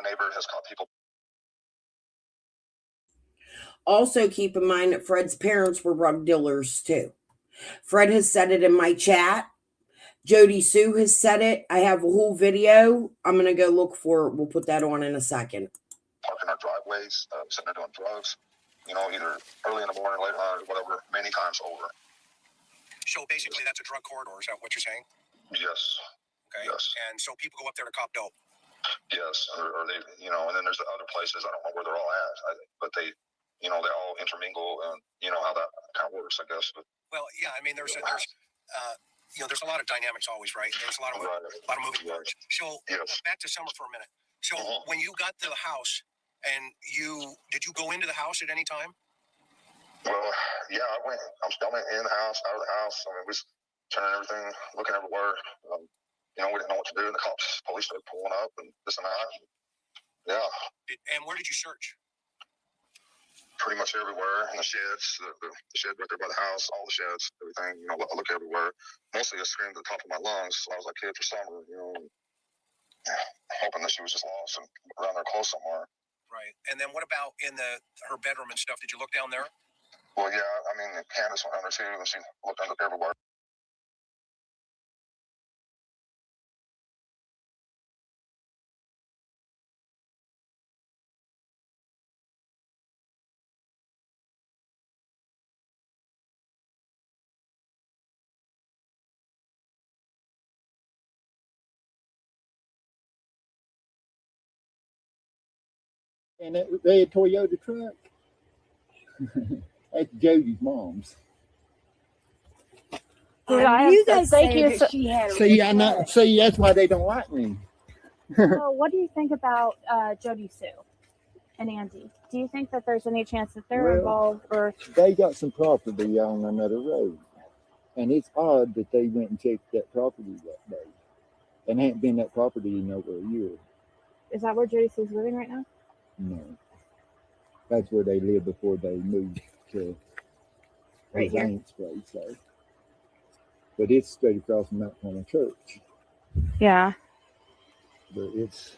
Speaker 4: neighbor has caught people.
Speaker 2: Also, keep in mind that Fred's parents were drug dealers too. Fred has said it in my chat. Jody Sue has said it. I have a whole video. I'm going to go look for it. We'll put that on in a second.
Speaker 4: Parking our driveways, sitting there doing drugs, either early in the morning, late night, or whatever, many times over.
Speaker 3: So basically, that's a drug corridor. Is that what you're saying?
Speaker 4: Yes.
Speaker 3: Okay.
Speaker 4: Yes.
Speaker 3: And so people go up there to cop dope.
Speaker 4: Yes. Or they, and then there's the other places. I don't know where they're all at, but they all intermingle, and how that kind of works, I guess. But,
Speaker 3: well, yeah. I mean, there's a lot of dynamics always, right? There's a lot of moving parts. So back to Summer for a minute. So when you got to the house, and did you go into the house at any time?
Speaker 4: Well, yeah, I went in the house, out of the house. I mean, we was turning everything, looking everywhere. We didn't know what to do. And the police started pulling up and this and that. Yeah.
Speaker 3: And where did you search?
Speaker 4: Pretty much everywhere. In the sheds, the shed right there by the house, all the sheds, everything. I look everywhere. Mostly I screamed at the top of my lungs. I was like, kid for Summer, hoping that she was just lost and around there close somewhere.
Speaker 3: Right. And then what about in her bedroom and stuff? Did you look down there?
Speaker 4: Well, yeah. I mean, Candace went under too, and she looked under everywhere.
Speaker 5: And they had Toyota truck. That's Jody's mom's.
Speaker 6: You guys
Speaker 7: thank
Speaker 6: said
Speaker 7: you.
Speaker 6: that she had a
Speaker 5: See, I know.
Speaker 6: truck.
Speaker 5: See, that's why they don't like me.
Speaker 7: So what do you think about Jody Sue and Andy? Do you think that there's any chance that they're
Speaker 5: Well,
Speaker 7: involved, or
Speaker 5: They got some property on another road, and it's odd that they went and checked that property that day, and hadn't been that property in over a year.
Speaker 7: is that where Jody Sue's living right now?
Speaker 5: No, that's where they lived before they moved to
Speaker 7: Right
Speaker 5: his
Speaker 7: here.
Speaker 5: aunt's place. So. But it's straight across from Mount Carmel Church.
Speaker 7: Yeah.
Speaker 5: But it's,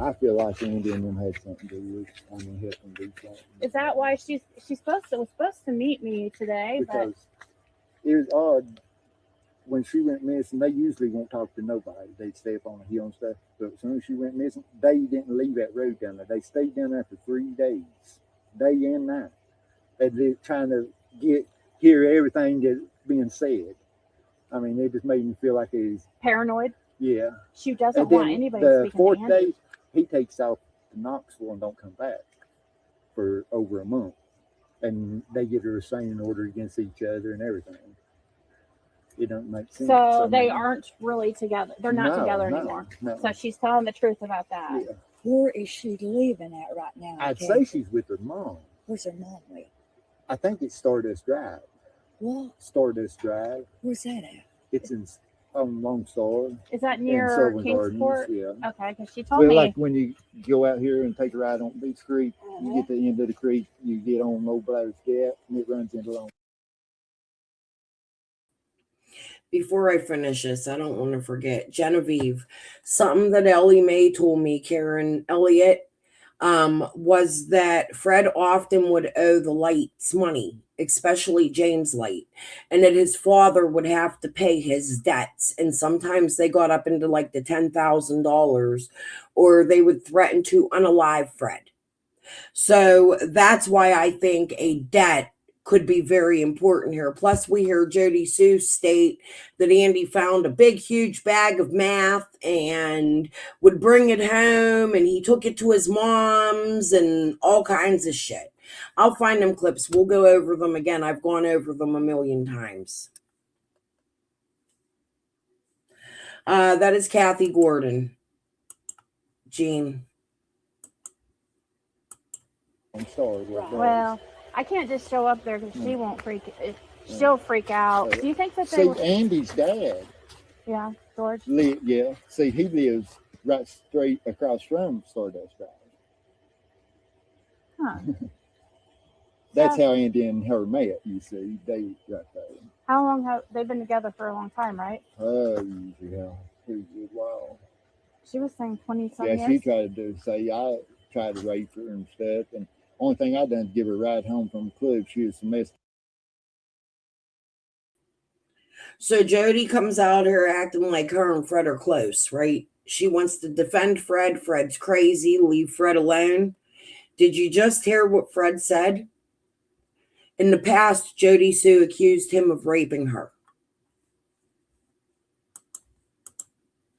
Speaker 5: I feel like Andy and them had something to do with. Help them do something.
Speaker 7: Is that why was supposed to meet me today?
Speaker 5: Because it was odd when she went missing. They usually won't talk to nobody. They'd stay up on the hill and stuff. But as soon as she went missing, they didn't leave that road down there. They stayed down there for 3 days, day and night. They're trying to hear everything that's being said. I mean, it just made me feel like it was,
Speaker 7: but paranoid.
Speaker 5: yeah.
Speaker 7: She doesn't
Speaker 5: And then
Speaker 7: want anybody
Speaker 5: the
Speaker 7: speaking
Speaker 5: fourth
Speaker 7: to Andy.
Speaker 5: day, he takes off to Knoxville and don't come back for over a month. And they get a restraining order against each other and everything. It don't make sense.
Speaker 7: So
Speaker 5: I
Speaker 7: they
Speaker 5: mean,
Speaker 7: aren't really together. They're not
Speaker 5: no,
Speaker 7: together
Speaker 5: no,
Speaker 7: anymore.
Speaker 5: no.
Speaker 7: So she's telling the truth about that.
Speaker 5: Yeah.
Speaker 6: Where is she living at right now?
Speaker 5: I'd
Speaker 6: Kathy?
Speaker 5: say she's with her mom.
Speaker 6: Where's her mom with?
Speaker 5: I think it's Stardust Drive.
Speaker 6: What?
Speaker 5: Stardust Drive.
Speaker 6: Where's that at?
Speaker 5: It's on Lone Star
Speaker 7: Is that
Speaker 5: in
Speaker 7: near
Speaker 5: Sylvan
Speaker 7: Kingsport?
Speaker 5: Gardens. Yeah.
Speaker 7: Okay, because she told
Speaker 5: Well,
Speaker 7: me.
Speaker 5: like when you go out here and take a ride on Beach Creek, you get to the end of the creek, you get on Old Bladder's Gap, and it runs into Lone.
Speaker 2: Before I finish this, I don't want to forget Genevieve. Something that Ellie Mae told me, Karen Elliott, was that Fred often would owe the Lights money, especially James Light, and that his father would have to pay his debts. And sometimes they got up into like the $10,000, or they would threaten to unalive Fred. So that's why I think a debt could be very important here. Plus, we hear Jody Sue state that Andy found a big, huge bag of meth and would bring it home, and he took it to his mom's and all kinds of shit. I'll find them clips. We'll go over them again. I've gone over them a million times. That is Kathy Gordon. Jean.
Speaker 5: I'm sorry. What was.
Speaker 7: Well, I can't just show up there because she won't freak. She'll freak out. Do you think that they?
Speaker 5: See, Andy's dad.
Speaker 7: Yeah, George.
Speaker 5: Yeah. See, he lives right straight across from Stardust Drive.
Speaker 7: Huh.
Speaker 5: That's how Andy and her met. You see, they right there.
Speaker 7: How long have they been together? For a long time, right?
Speaker 5: Yeah, pretty good while.
Speaker 7: She was saying 20-some
Speaker 5: Yeah,
Speaker 7: years.
Speaker 5: she tried to say I tried to rape her and stuff, and only thing I done to give her a ride home from the club. She was domestic.
Speaker 2: So Jody comes out here acting like her and Fred are close, right? She wants to defend Fred. Fred's crazy. Leave Fred alone. Did you just hear what Fred said? In the past, Jody Sue accused him of raping her.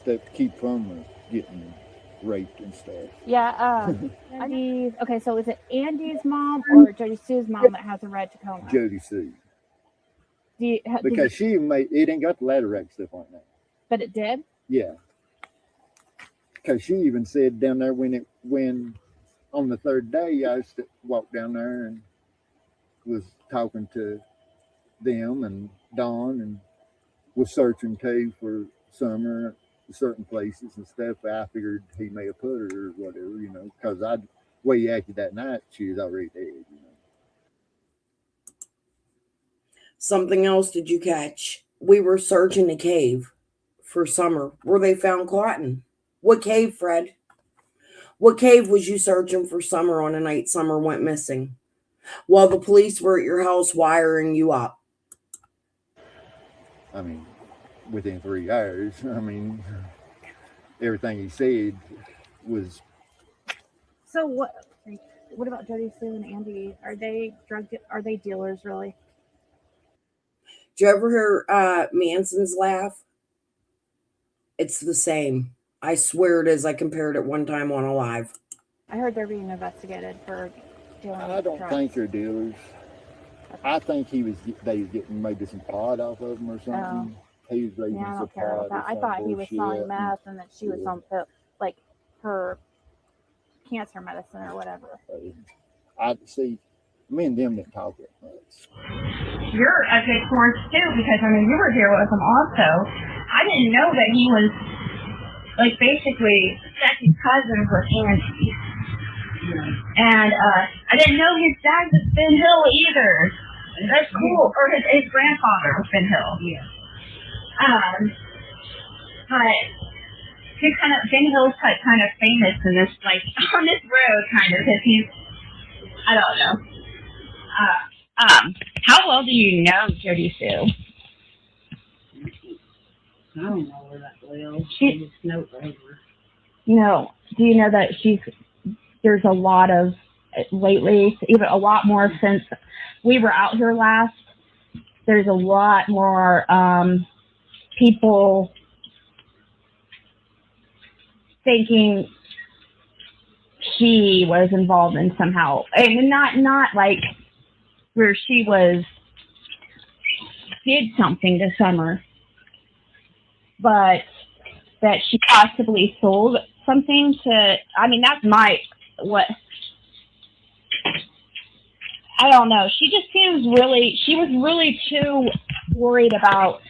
Speaker 5: To keep from her getting raped and stuff.
Speaker 7: Yeah. Andy. Okay, so is it Andy's mom or Jody Sue's mom that has a red Tacoma?
Speaker 5: Jody Sue.
Speaker 7: Because
Speaker 5: Because she made it ain't got the ladder rack stuff on that.
Speaker 7: but it did.
Speaker 5: Yeah. Because she even said down there when on the third day I walked down there and was talking to them and Dawn and was searching too for Summer certain places and stuff. I figured he may have put her or whatever, because the way he acted that night, she was already dead,
Speaker 2: Something else did you catch? We were searching the cave for Summer where they found cotton. What cave, Fred? What cave was you searching for Summer on the night Summer went missing? While the police were at your house wiring you up.
Speaker 5: I mean, within 3 hours, everything he said was.
Speaker 7: So what? What about Jody Sue and Andy? Are they dealers really?
Speaker 2: Did you ever hear Manson's laugh? It's the same. I swear it is. I compared it one time on a live.
Speaker 7: I heard they're being investigated for dealing.
Speaker 5: I don't
Speaker 7: drugs.
Speaker 5: think they're dealers. I think they was getting maybe some pot off of them or something. He was raising
Speaker 7: Yeah, I
Speaker 5: some
Speaker 7: don't care about
Speaker 5: pot.
Speaker 7: that. I thought he was selling meth and that she was on like her cancer medicine or whatever.
Speaker 5: I see. Me and them didn't talk that much.
Speaker 8: You're a good source too, because you were here with him also. I didn't know that he was like basically second cousins with Andy. And I didn't know his dad was Ben Hill either. That's cool. Or his grandfather was Ben Hill. Yeah. But he Ben Hill's kind of famous in this, like, on this road, kind of, because he's, I don't know. How well do you know Jody Sue?
Speaker 9: I don't know her that well. I just know her.
Speaker 8: Do you know that there's a lot of, lately, even a lot more since we were out here last, there's a lot more people thinking she was involved in somehow, and not like where she did something to Summer, but that she possibly sold something to, that's I don't know. She just seems she was really too worried about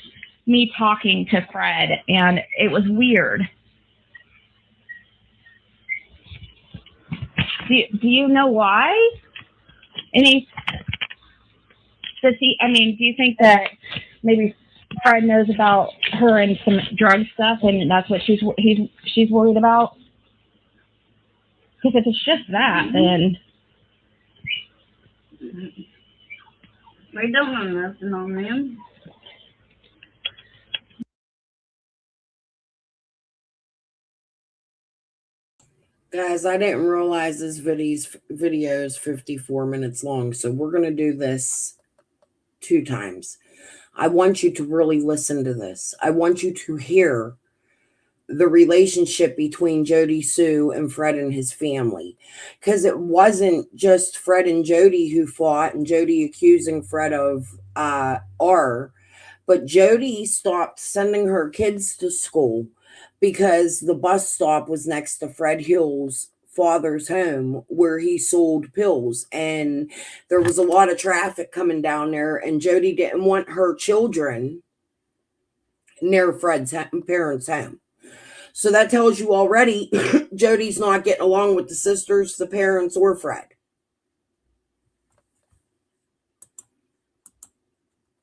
Speaker 8: me talking to Fred, and it was weird. Do you know why? Do you think that maybe Fred knows about her and some drug stuff, and that's what she's worried about? Because if it's just that, then
Speaker 9: They don't know nothing on them.
Speaker 2: Guys, I didn't realize this video is 54 minutes long, so we're going to do this 2 times. I want you to really listen to this. I want you to hear the relationship between Jody Sue and Fred and his family. Because it wasn't just Fred and Jody who fought and Jody accusing Fred of R, but Jody stopped sending her kids to school because the bus stop was next to Fred Hill's father's home where he sold pills, and there was a lot of traffic coming down there, and Jody didn't want her children near Fred's parents' home. So that tells you already Jody's not getting along with the sisters, the parents, or Fred.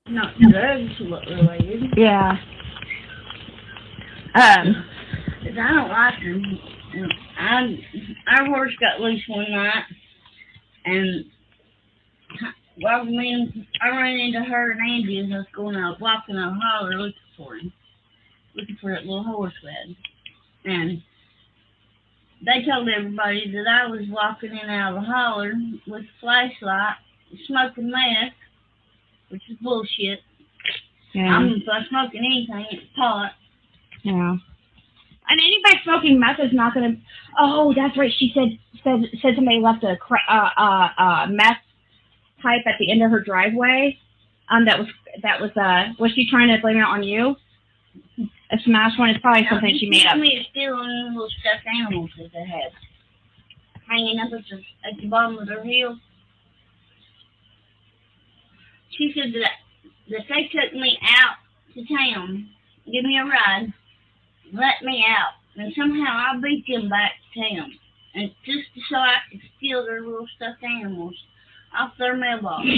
Speaker 9: Not drugs related.
Speaker 8: Yeah.
Speaker 9: 'Cause I don't like them. Our horse got loose one night, and well, I ran into her and Andy as I was going out walking on a holler looking for him, looking for that little horse lad. And they told everybody that I was walking in and out of the holler with a flashlight, smoking meth, which is bullshit.
Speaker 8: Yeah.
Speaker 9: If I'm smoking anything, it's pot.
Speaker 8: Yeah. And anybody smoking meth is not going to. Oh, that's right. She said somebody left a meth pipe at the end of her driveway. Was she trying to blame it on you? A smash one is probably something she made up.
Speaker 9: Me stealing little stuffed animals that they had hanging up at the bottom of their heel. She said that they took me out to town, give me a ride, let me out, and somehow I beat them back to town, and just so I could steal their little stuffed animals off their mailbox.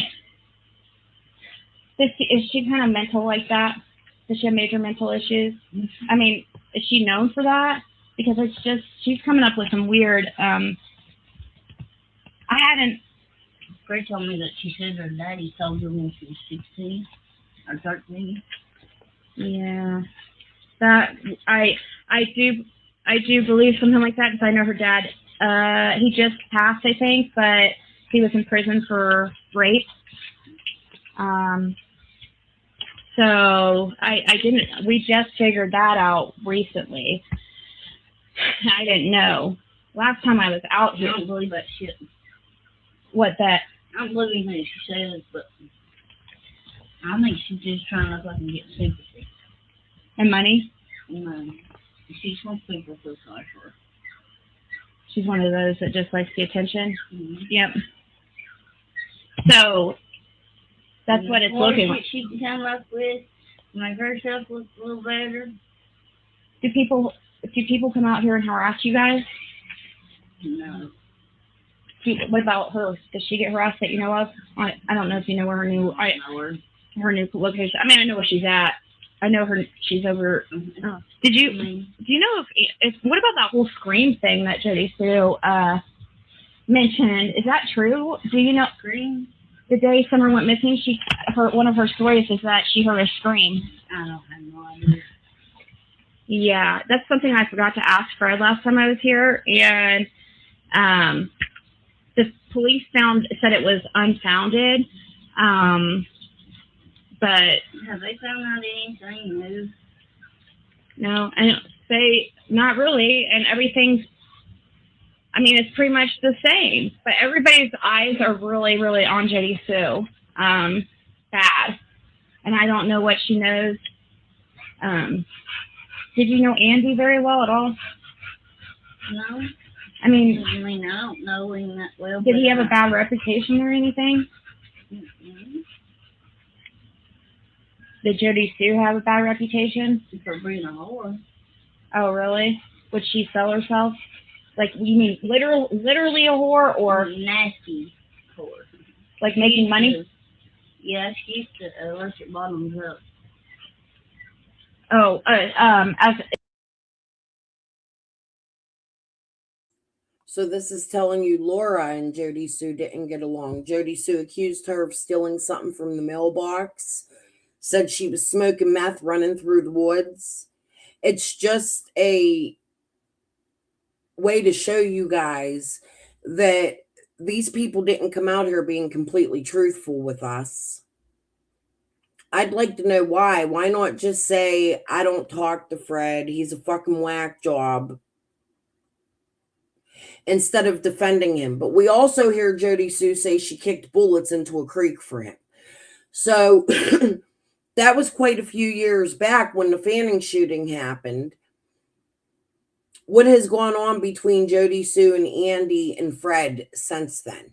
Speaker 8: Is she kind of mental like that? Does she have major mental issues? I mean, is she known for that? Because it's just, she's coming up with some weird,
Speaker 9: Gray told me that she said her daddy told her when she was 16 or 13.
Speaker 8: Yeah. That, I do believe something like that, because I know her dad, he just passed, I think, but he was in prison for rape. So we just figured that out recently. I didn't know. Last time I was out
Speaker 9: I
Speaker 8: here.
Speaker 9: don't believe that shit.
Speaker 8: What that?
Speaker 9: I don't believe anything she says, but I think she's just trying to look like and get sympathy.
Speaker 8: And money?
Speaker 9: She just wants people to feel sorry for her.
Speaker 8: She's one of those that just likes the attention.
Speaker 9: Mm-hmm.
Speaker 8: Yep. So that's what it's looking like.
Speaker 9: She can come up with, make herself look a little better.
Speaker 8: Do people come out here and harass you guys?
Speaker 9: No.
Speaker 8: What about her? Does she get harassed that you know of? I don't know if you know where her new location. I mean, I know where she's at. I know her. She's over. Oh. Do you know if what about that whole Scream thing that Jody Sue mentioned? Is that true? Do you know
Speaker 9: Scream?
Speaker 8: The day Summer went missing, one of her stories is that she heard a scream.
Speaker 9: I don't have no idea.
Speaker 8: Yeah, that's something I forgot to ask Fred last time I was here, and the police said it was unfounded. But
Speaker 9: have they found out anything new?
Speaker 8: No, I don't say not really, and everything's. I mean, it's pretty much the same, but everybody's eyes are really, really on Jody Sue. Bad. And I don't know what she knows. Did you know Andy very well at all?
Speaker 9: No.
Speaker 8: I mean,
Speaker 9: I don't know him that well.
Speaker 8: Did he have a bad reputation or anything?
Speaker 9: Mm-hmm.
Speaker 8: Did Jody Sue have a bad reputation?
Speaker 9: For being a whore.
Speaker 8: Oh, really? Would she sell herself? Like, you mean literally a whore, or
Speaker 9: nasty whore?
Speaker 8: Like making money?
Speaker 9: Yeah, she used to electric bottoms up.
Speaker 8: Oh,
Speaker 2: So this is telling you Laura and Jody Sue didn't get along. Jody Sue accused her of stealing something from the mailbox, said she was smoking meth running through the woods. It's just a way to show you guys that these people didn't come out here being completely truthful with us. I'd like to know why. Why not just say, I don't talk to Fred, he's a fucking whack job, instead of defending him? But we also hear Jody Sue say she kicked bullets into a creek for him. So that was quite a few years back when the Fanning shooting happened. What has gone on between Jody Sue and Andy and Fred since then?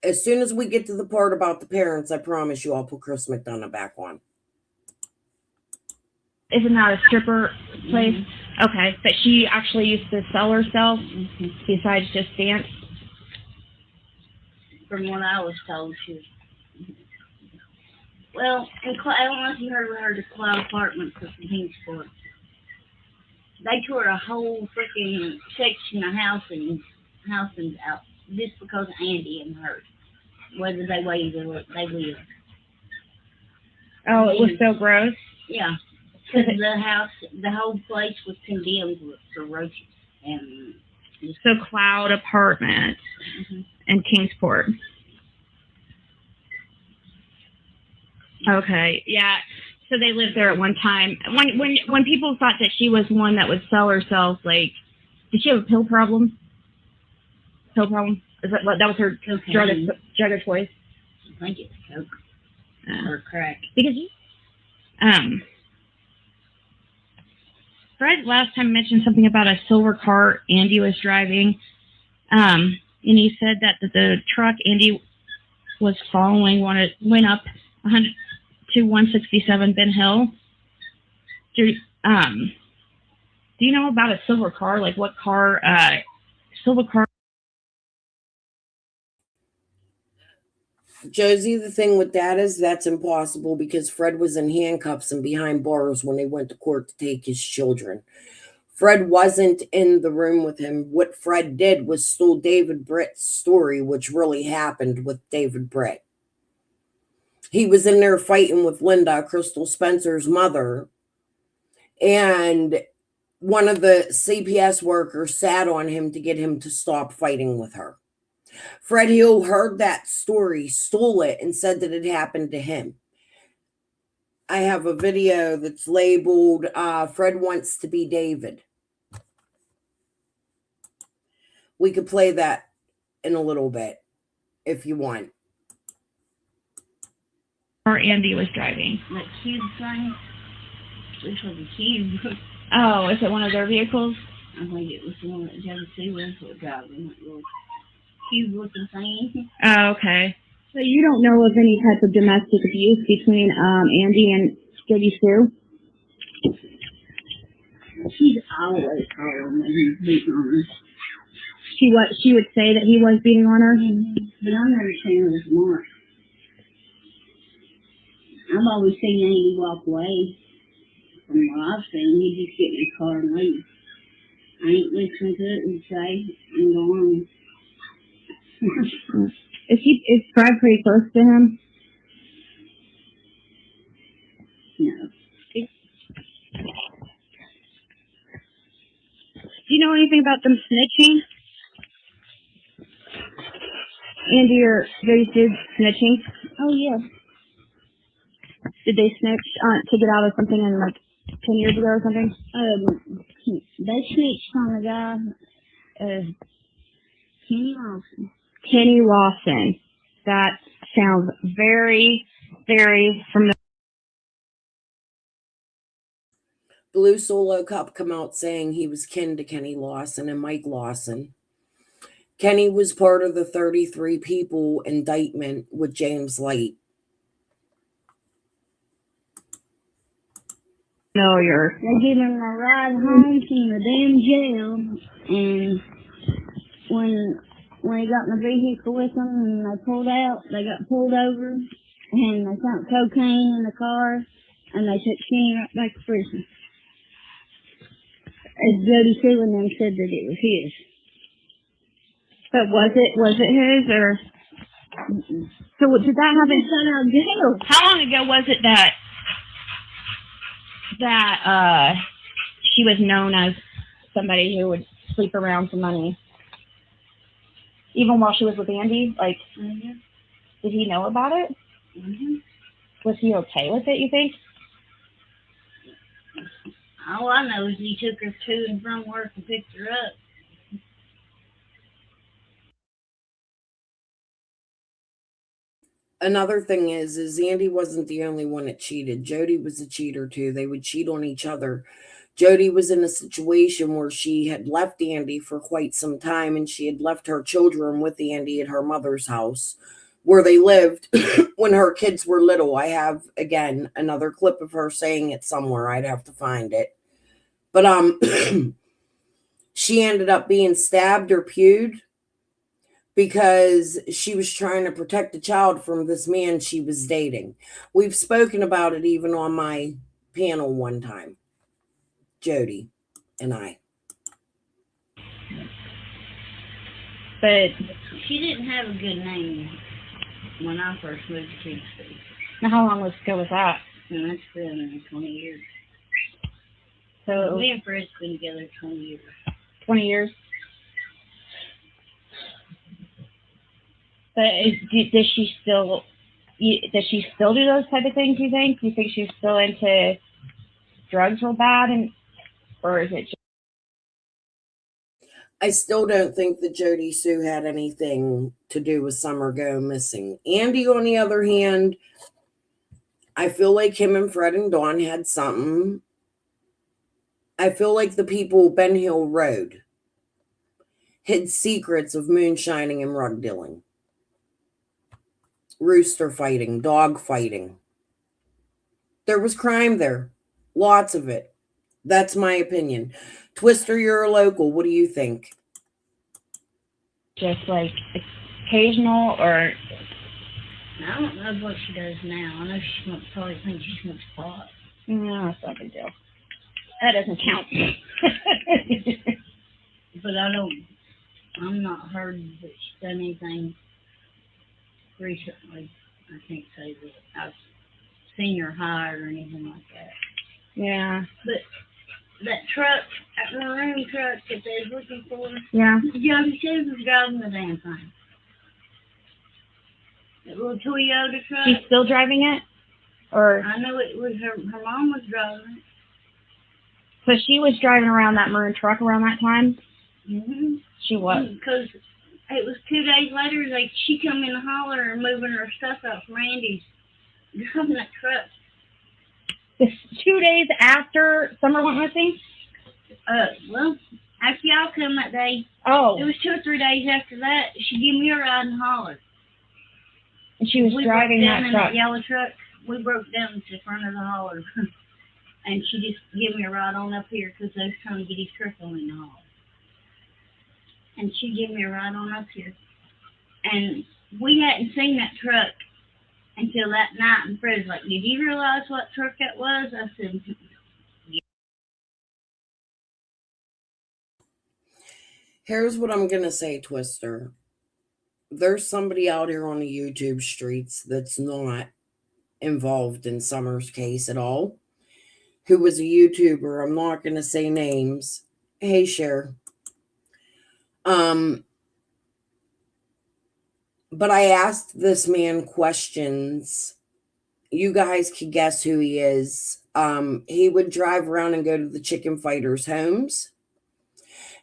Speaker 2: As soon as we get to the part about the parents, I promise you I'll put Chris McDonough back on.
Speaker 8: Isn't that a stripper place? Okay, but she actually used to sell herself besides just dance.
Speaker 9: From what I was told, she was. Well, I don't know if you heard the Cloud Apartments of Kingsport. They tore a whole freaking section of housing out just because of Andy and her. Whether they waited or they lived.
Speaker 8: Oh, it was so gross.
Speaker 9: Yeah, because the whole place was condemned for roaches and.
Speaker 8: So Cloud Apartments in Kingsport. Okay, yeah. So they lived there at one time. When people thought that she was one that would sell herself, like, did she have a pill problem? Pill problem? Is that was her drug of choice?
Speaker 9: I think it's coke or crack.
Speaker 8: Because Fred last time mentioned something about a silver cart Andy was driving, and he said that the truck Andy was following went up 100 to 167 Ben Hill. Do you know about a silver car? Like what car? Silver car.
Speaker 2: Josie, the thing with that is that's impossible because Fred was in handcuffs and behind bars when they went to court to take his children. Fred wasn't in the room with him. What Fred did was stole David Britt's story, which really happened with David Britt. He was in there fighting with Linda, Crystal Spencer's mother, and one of the CPS workers sat on him to get him to stop fighting with her. Fred Hill heard that story, stole it, and said that it happened to him. I have a video that's labeled, Fred Wants to Be David. We could play that in a little bit, if you want.
Speaker 8: Or Andy was driving.
Speaker 9: That cube thing? Which was a cube?
Speaker 8: Oh, is it one of their vehicles?
Speaker 9: I think it was the one that Jody Sue was driving. That little cube-looking thing.
Speaker 8: Oh, okay.
Speaker 10: So you don't know of any type of domestic abuse between Andy and Jody Sue?
Speaker 9: She's always calling me. He's beating on her.
Speaker 10: She would say that he was beating on her?
Speaker 9: But I've never seen her this much. I've always seen Andy walk away. From what I've seen, he just get in his car and leave. I ain't listening to it and say and go on.
Speaker 10: Is Fred pretty close to him?
Speaker 9: No.
Speaker 10: Do you know anything about them snitching? Andy or Jody Sue snitching?
Speaker 9: Oh, yeah.
Speaker 10: Did they snitch to get out of something in like 10 years ago or something?
Speaker 9: They snitched on the guy, Kenny Lawson.
Speaker 10: Kenny Lawson. That sounds very, very familiar.
Speaker 2: Blue Solo Cup come out saying he was kin to Kenny Lawson and Mike Lawson. Kenny was part of the 33 people indictment with James Light.
Speaker 10: No, you're.
Speaker 9: They gave him a ride home from the damn jail, and when he got in the vehicle with them and they pulled out, they got pulled over, and they found cocaine in the car, and they took Kenny right back to prison. As Jody Sue and them said that it was his.
Speaker 10: But was it his or? So did that happen?
Speaker 9: He got out of jail.
Speaker 8: How long ago was it that she was known as somebody who would sleep around for money? Even while she was with Andy? Like, did he know about it?
Speaker 10: Was he okay with it, you think?
Speaker 9: All I know is he took her to and from work and picked her up.
Speaker 2: Another thing is Andy wasn't the only one that cheated. Jody was a cheater too. They would cheat on each other. Jody was in a situation where she had left Andy for quite some time, and she had left her children with Andy at her mother's house where they lived when her kids were little. I have, again, another clip of her saying it somewhere. I'd have to find it. But she ended up being stabbed or pewed because she was trying to protect the child from this man she was dating. We've spoken about it even on my panel one time, Jody and I.
Speaker 10: But
Speaker 9: She didn't have a good name when I first moved to Tennessee.
Speaker 10: how long ago was that?
Speaker 9: And that's been 20 years.
Speaker 10: So
Speaker 9: Me and Fred's been together 20 years.
Speaker 10: 20 years. But does she still do those type of things, you think? Do you think she's still into drugs real bad, or is it just...
Speaker 2: I still don't think that Jody Sue had anything to do with Summer go missing. Andy, on the other hand, I feel like him and Fred and Dawn had something. I feel like the people Ben Hill Road hid secrets of moonshining and rug dealing, rooster fighting, dog fighting. There was crime there. Lots of it. That's my opinion. Twister, you're a local. What do you think?
Speaker 10: just like occasional, or...
Speaker 9: I don't know what she does now. I know she smokes, probably thinks she smokes pot.
Speaker 10: No, that's not a big deal. That doesn't count.
Speaker 9: But I'm not heard that she's done anything recently. I can't say that I've seen her hired or anything like that.
Speaker 10: Yeah.
Speaker 9: But that truck, that maroon truck that they was looking for,
Speaker 10: Yeah.
Speaker 9: Johnny Shoes was driving the damn thing. That little Toyota truck.
Speaker 10: She's still driving it? Or...
Speaker 9: I know it was her mom was driving it.
Speaker 10: So she was driving around that maroon truck around that time?
Speaker 9: Mm-hmm.
Speaker 10: She was?
Speaker 9: Because it was 2 days later, she come in the holler and moving her stuff out from Randy's. Driving that truck.
Speaker 10: It's 2 days after Summer went missing?
Speaker 9: Well, after y'all come that day.
Speaker 10: Oh.
Speaker 9: It was 2 or 3 days after that. She gave me a ride and holler.
Speaker 10: And she was driving that
Speaker 9: in
Speaker 10: truck.
Speaker 9: that yellow truck. We broke down to the front of the holler. And she just gave me a ride on up here because they was trying to get his truck on in the holler. And she gave me a ride on up here. And we hadn't seen that truck until that night. And Fred's like, did you realize what truck that was? I said, yeah.
Speaker 2: Here's what I'm going to say, Twister. There's somebody out here on the YouTube streets that's not involved in Summer's case at all, who was a YouTuber. I'm not going to say names. Hey, Cher. But I asked this man questions. You guys can guess who he is. He would drive around and go to the chicken fighters' homes.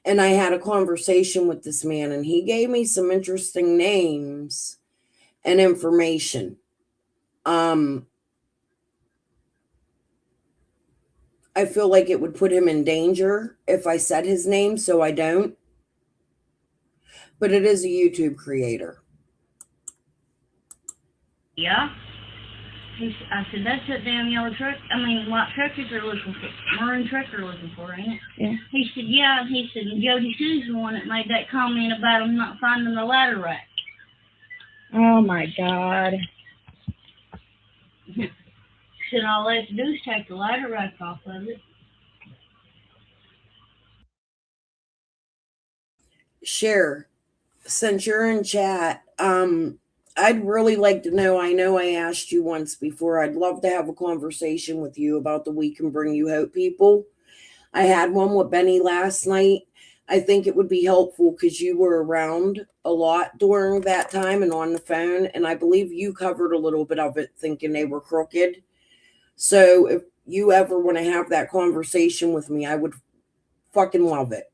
Speaker 2: And I had a conversation with this man, and he gave me some interesting names and information. I feel like it would put him in danger if I said his name, so I don't. But it is a YouTube creator.
Speaker 9: Yeah. I said, that's that damn yellow truck. I mean, what truck is they're looking for? Maroon truck they're looking for, ain't it?
Speaker 10: Yeah.
Speaker 9: He said, yeah. He said, and Jody Sue's the one that made that comment about him not finding the ladder rack.
Speaker 10: Oh, my God.
Speaker 9: He said, all they have to do is take the ladder rack off of it.
Speaker 2: Cher, since you're in chat, I'd really like to know, I know I asked you once before, I'd love to have a conversation with you about the We Can Bring You Hope people. I had one with Benny last night. I think it would be helpful because you were around a lot during that time and on the phone. And I believe you covered a little bit of it thinking they were crooked. So if you ever want to have that conversation with me, I would fucking love it.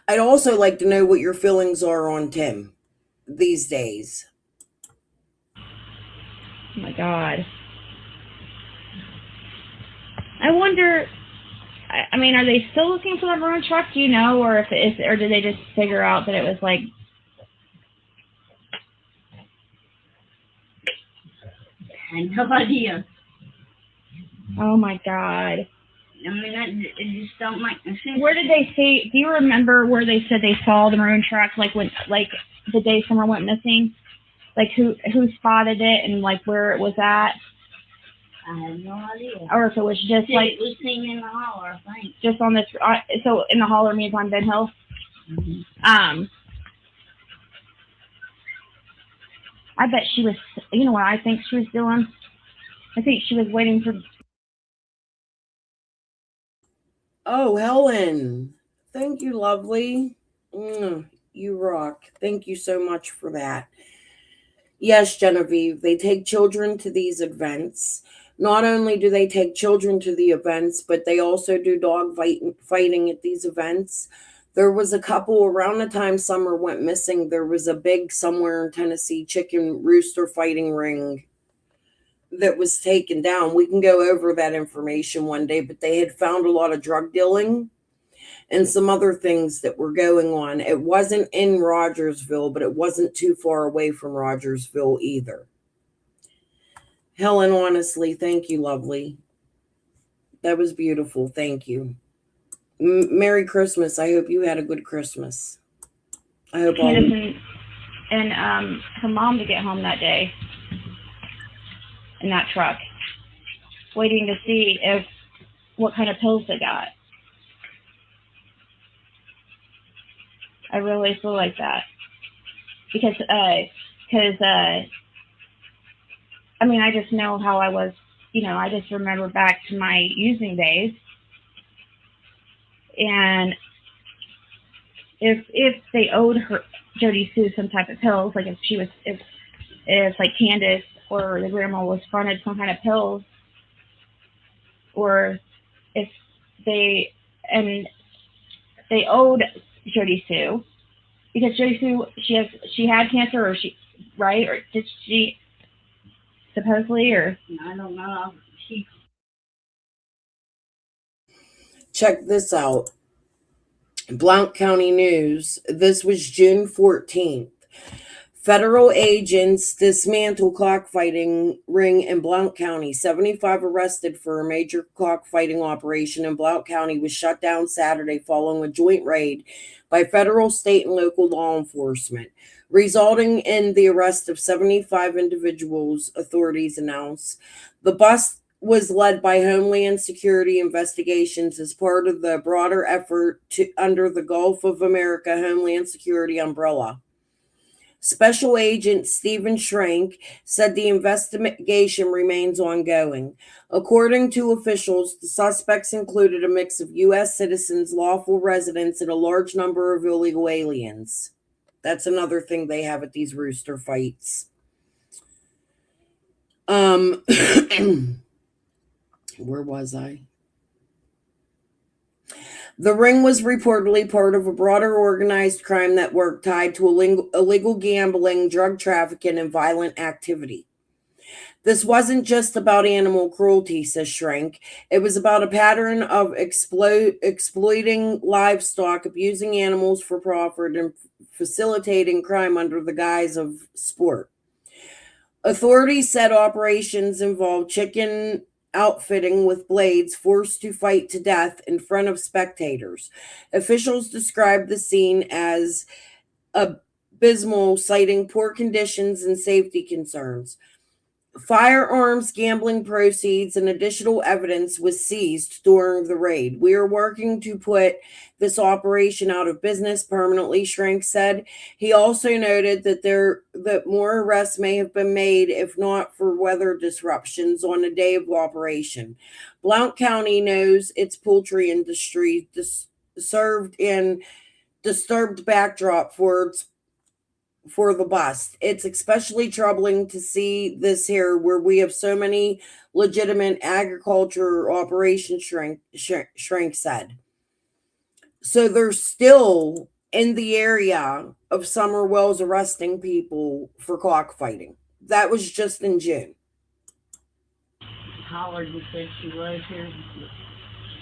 Speaker 2: I'd also like to know what your feelings are on Tim these days.
Speaker 10: Oh my God. I wonder, I mean, are they still looking for the maroon truck? Do you know? Or or did they just figure out that it was like,
Speaker 9: I have no idea.
Speaker 10: oh my God.
Speaker 9: I mean, it just don't make sense.
Speaker 10: Where did they see, do you remember where they said they saw the maroon truck, like when, like the day Summer went missing? Like who spotted it and like where it was at?
Speaker 9: I have no idea.
Speaker 10: Or if it was just like,
Speaker 9: It was seen in the holler, I think.
Speaker 10: just on this, so in the holler means on Ben Hill?
Speaker 9: Mm-hmm.
Speaker 10: I bet she was, you know what I think she was doing? I think she was waiting for.
Speaker 2: Oh, Helen. Thank you, lovely. You rock. Thank you so much for that. Yes, Genevieve, they take children to these events. Not only do they take children to the events, but they also do dog fighting at these events. There was a couple around the time Summer went missing. There was a big somewhere in Tennessee chicken rooster fighting ring that was taken down. We can go over that information one day, but they had found a lot of drug dealing and some other things that were going on. It wasn't in Rogersville, but it wasn't too far away from Rogersville either. Helen, honestly, thank you, lovely. That was beautiful. Thank you. Merry Christmas. I hope you had a good Christmas. I hope all.
Speaker 10: And her mom to get home that day in that truck, waiting to see what kind of pills they got. I really feel like that because I mean, I just know how I was, you know, I just remember back to my using days. And if they owed her, Jody Sue, some type of pills, like if like Candace or the grandma was fronted some kind of pills, or if they owed Jody Sue, because Jody Sue, she had cancer, or right? Or did she supposedly, or?
Speaker 9: I don't know.
Speaker 2: Check this out. Blount County News. This was June 14th. Federal agents dismantle cockfighting ring in Blount County. 75 arrested for a major cockfighting operation in Blount County was shut down Saturday following a joint raid by federal, state, and local law enforcement, resulting in the arrest of 75 individuals, authorities announced. The bust was led by Homeland Security investigations as part of the broader effort under the Gulf of America Homeland Security umbrella. Special Agent Stephen Schrank said the investigation remains ongoing. According to officials, the suspects included a mix of U.S. citizens, lawful residents, and a large number of illegal aliens. That's another thing they have at these rooster fights. Where was I? The ring was reportedly part of a broader organized crime network tied to illegal gambling, drug trafficking, and violent activity. This wasn't just about animal cruelty, says Schrank. It was about a pattern of exploiting livestock, abusing animals for profit, and facilitating crime under the guise of sport. Authorities said operations involved chicken outfitting with blades, forced to fight to death in front of spectators. Officials described the scene as abysmal, citing poor conditions and safety concerns. Firearms, gambling proceeds, and additional evidence was seized during the raid. We are working to put this operation out of business permanently, Schrank said. He also noted that more arrests may have been made if not for weather disruptions on the day of operation. Blount County knows its poultry industry served in disturbed backdrop for the bust. It's especially troubling to see this here where we have so many legitimate agriculture operations, Schrank said. So they're still in the area of Summer Wells arresting people for cockfighting. That was just in June.
Speaker 9: Hollered and said she was here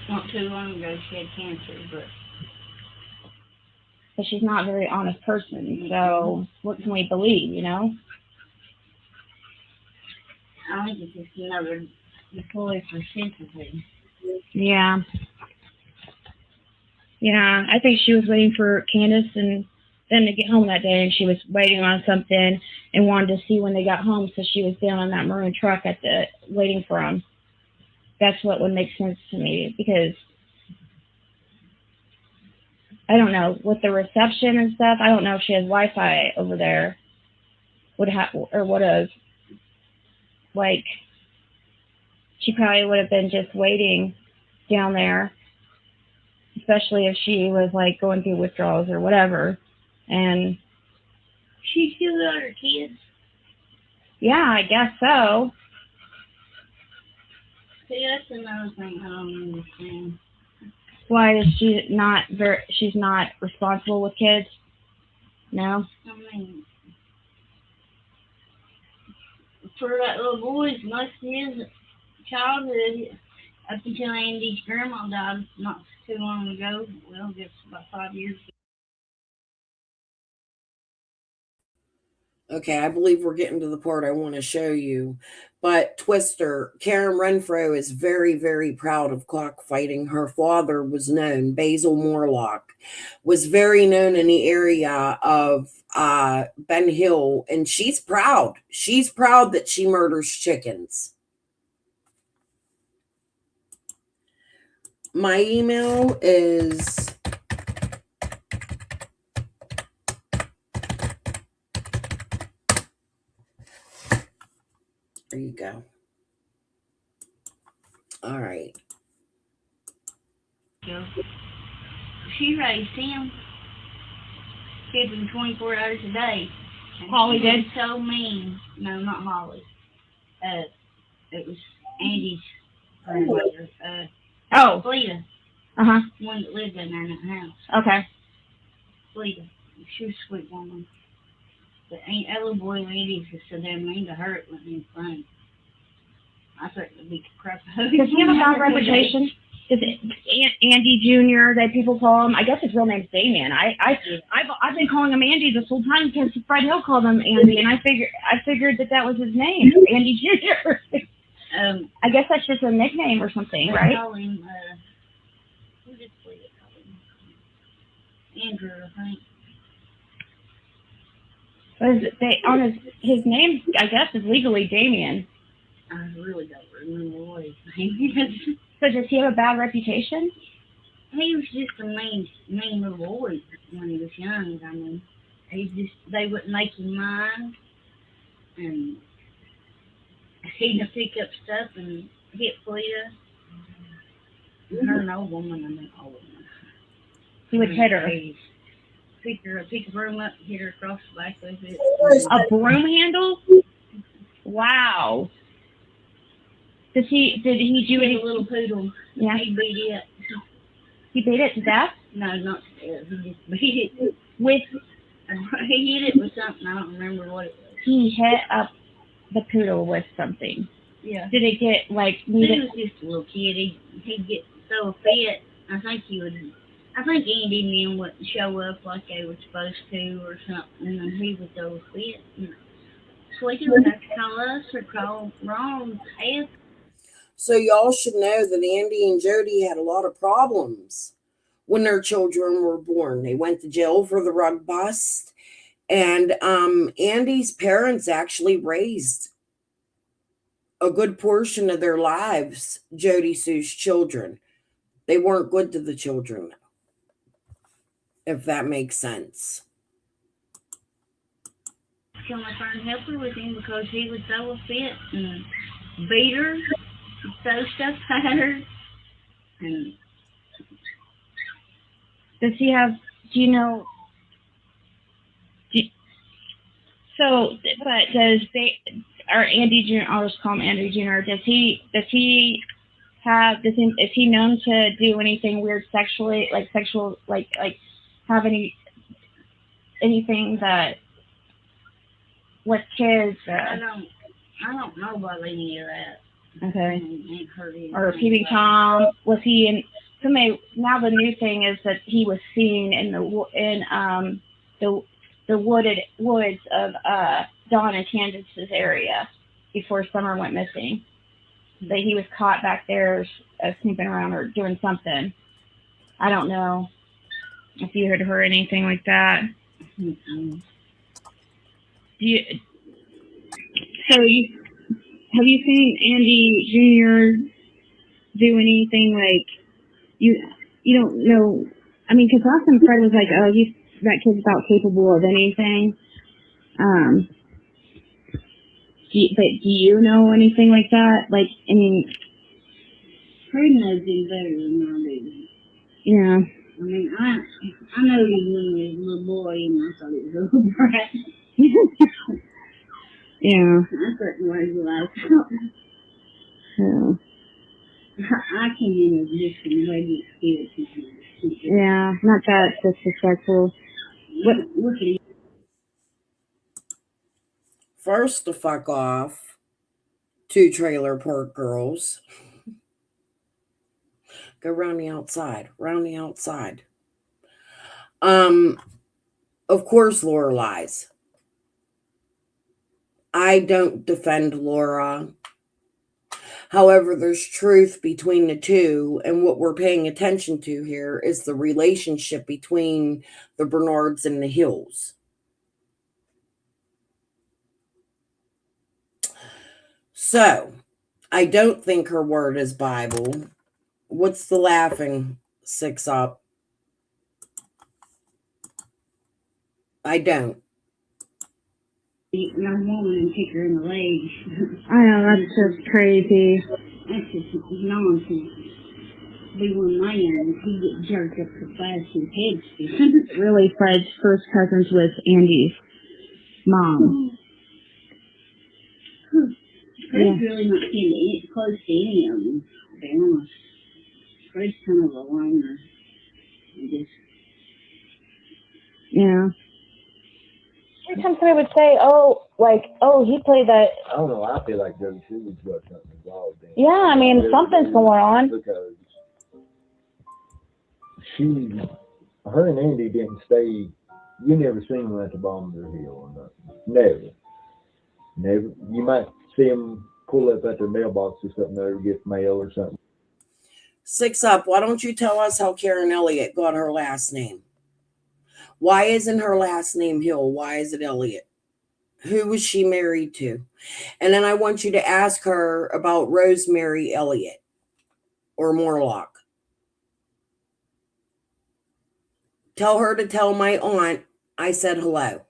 Speaker 9: not too long ago. She had cancer, but
Speaker 10: she's not a very honest person. So what can we believe, you know?
Speaker 9: I think it's just another ploy for sympathy.
Speaker 10: Yeah. Yeah, I think she was waiting for Candace and them to get home that day, and she was waiting on something and wanted to see when they got home, so she was down in that maroon truck waiting for them. That's what would make sense to me, because I don't know, with the reception and stuff, I don't know if she has Wi-Fi over there. Would have, like, she probably would have been just waiting down there, especially if she was, like, going through withdrawals or whatever. And
Speaker 9: she still got her kids.
Speaker 10: Yeah, I guess so.
Speaker 9: See, that's another thing I don't understand.
Speaker 10: Why is she's not responsible with kids? No?
Speaker 9: I mean, for that little boy, most of his childhood, up until Andy's grandma died not too long ago, well, just about 5 years ago.
Speaker 2: Okay, I believe we're getting to the part I want to show you. But Twister, Karen Renfro is very, very proud of cockfighting. Her father was known, Basil Morlock, was very known in the area of Ben Hill, and she's proud. She's proud that she murders chickens. My email is there you go. All right.
Speaker 9: She raised him, kept him 24 hours a day. And
Speaker 10: Holly
Speaker 9: she was
Speaker 10: did?
Speaker 9: so mean. No, not Holly. It was Andy's grandmother.
Speaker 10: Oh.
Speaker 9: Fleta.
Speaker 10: Uh-huh.
Speaker 9: One that lived in there in that house.
Speaker 10: Okay.
Speaker 9: Fleta. She was a sweet woman. But that little boy Andy was so damn mean to her, it wasn't even funny. I thought it would be crap.
Speaker 10: Does he have a bad reputation? Is it Andy Jr. that people call him? I guess his real name's Damien. I've been calling him Andy this whole time because Fred Hill called him Andy, and I figured that was his name, Andy Jr. I guess that's just a nickname or something, right?
Speaker 9: Call him, who did Fleta call him? Andrew, I think.
Speaker 10: His name, I guess, is legally Damien.
Speaker 9: I really don't remember what his name is.
Speaker 10: So does he have a bad reputation?
Speaker 9: He was just a mean little boy when he was young. I mean, they wouldn't make him mind, and he'd pick up stuff and hit Fleta. Her an old woman, I mean, old woman.
Speaker 10: He would hit her.
Speaker 9: Pick a broom up, hit her across the back with it.
Speaker 10: A broom handle? Wow. Did he do any
Speaker 9: little poodle?
Speaker 10: Yeah.
Speaker 9: He beat it.
Speaker 10: He beat it to death?
Speaker 9: No, not to death. He just beat it.
Speaker 10: With?
Speaker 9: He hit it with something. I don't remember what it was.
Speaker 10: He hit up the poodle with something.
Speaker 9: Yeah.
Speaker 10: Did it get like?
Speaker 9: He was just a little kid. He'd get so fit. I think Andy and them wouldn't show up like they were supposed to or something, and he would go fit. So he would have to call us or call Ron.
Speaker 2: So y'all should know that Andy and Jody had a lot of problems when their children were born. They went to jail for the rug bust, and Andy's parents actually raised a good portion of their lives, Jody Sue's children. They weren't good to the children, if that makes sense.
Speaker 9: Kill my friend help her with him because he was so upset and beat her, throw stuff at her, and
Speaker 10: Does he have, do you know, so, but does or Andy Jr., I'll just call him Andy Jr., is he known to do anything weird sexually, like have anything that with kids?
Speaker 9: I don't know about any of that.
Speaker 10: Okay.
Speaker 9: I ain't heard anything
Speaker 10: Or peeping
Speaker 9: about
Speaker 10: Tom, was he in? Somebody, now the new thing is that he was seen in the wooded woods of Dawn and Candace's area before Summer went missing. That he was caught back there snooping around or doing something. I don't know if you had heard anything like that.
Speaker 9: Mm-mm.
Speaker 10: Have you seen Andy Jr. do anything like you don't know? I mean, because last time Fred was like, "Oh, that kid's about capable of anything." But do you know anything like that? Like, I mean,
Speaker 9: Fred knows him better than I do.
Speaker 10: yeah.
Speaker 9: I mean, I know he was a little boy, and I thought he was a little brat.
Speaker 10: Yeah.
Speaker 9: I couldn't wait till I
Speaker 10: Yeah.
Speaker 9: I can get a different way to experience.
Speaker 10: Yeah. Not that disrespectful.
Speaker 9: Look at you.
Speaker 2: First to fuck off, 2 Trailer Park Girls. Go round the outside. Of course, Laura lies. I don't defend Laura. However, there's truth between the two, and what we're paying attention to here is the relationship between the Bernards and the Hills. So, I don't think her word is Bible. What's the laughing, 6 up? I don't.
Speaker 9: Young woman and kick her in the leg.
Speaker 10: I know, that's just crazy.
Speaker 9: That's just nonsense. Be one man and he get jerked up so fast his head spins.
Speaker 10: Really, Fred's first cousins with Andy's mom.
Speaker 9: Fred's really not getting close to any of them, to be honest. Fred's kind of a loner.
Speaker 10: Yeah.
Speaker 11: Every time somebody would say, he played that.
Speaker 5: I don't know. I feel like Jody Sue's got something involved in it.
Speaker 11: Yeah, I mean, something's going on.
Speaker 5: Because her and Andy didn't stay. You never seen them at the bottom of their hill or nothing. Never. You might see them pull up at their mailbox or something there to get mail or something.
Speaker 2: 6 up. Why don't you tell us how Karen Elliott got her last name? Why isn't her last name Hill? Why is it Elliott? Who was she married to? And then I want you to ask her about Rosemary Elliott or Morlock. Tell her to tell my aunt I said hello.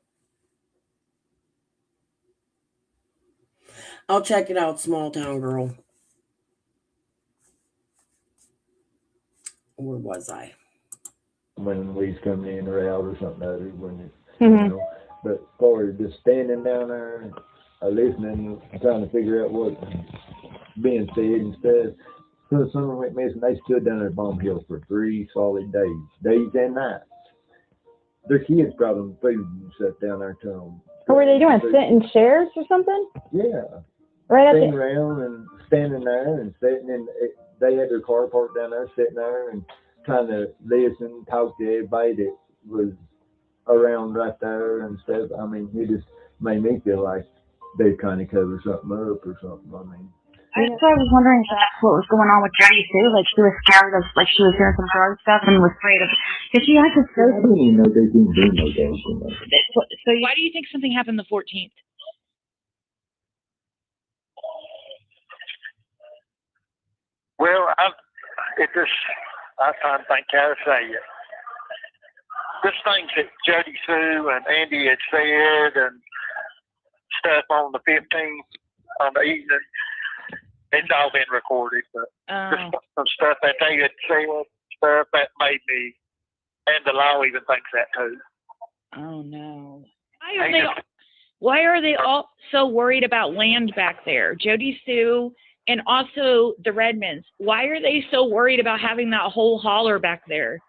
Speaker 2: I'll check it out, small town girl. Where was I?
Speaker 5: When we's coming in or out or something other you know. But as far as just standing down there listening, trying to figure out what's being said and stuff. So Summer went missing, they stood down there at Bomb Hill for 3 solid days and nights. Their kids brought them food and sat down there to them.
Speaker 11: What were they doing? Sitting in chairs or something?
Speaker 5: Yeah.
Speaker 11: Right
Speaker 5: Sitting around and standing there and sitting in. They had their car parked down there, sitting there and trying to listen, talk to everybody that was around right there and stuff. I mean, it just made me feel like they kind of covered something up or something. I mean,
Speaker 10: I was wondering if that's what was going on with Jody too. Like she was scared of, like she was doing some drug stuff and was afraid of. Because she had to say.
Speaker 5: I didn't even know they didn't do no dancing.
Speaker 12: So why do you think something happened the 14th? it just, I can't think how to say it. Just things that Jody Sue and Andy had said and stuff on the 15th, on the evening, it's all been recorded, but just some stuff that they had said, stuff that made me, and the law even thinks that too.
Speaker 10: Oh no. Why are they all so worried about land back there? Jody Sue and also the Redmonds. Why are they so worried about having that whole holler back there?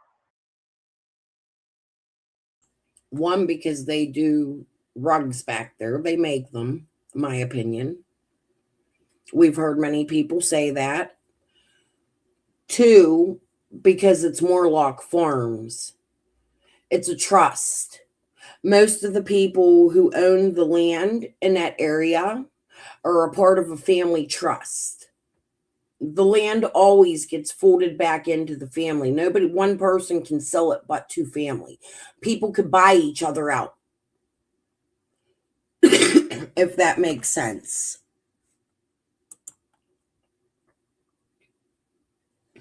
Speaker 2: One, because they do rugs back there. They make them, in my opinion. We've heard many people say that. Two, because it's Morlock Farms. It's a trust. Most of the people who own the land in that area are a part of a family trust. The land always gets folded back into the family. One person can sell it but two family. People could buy each other out. If that makes sense.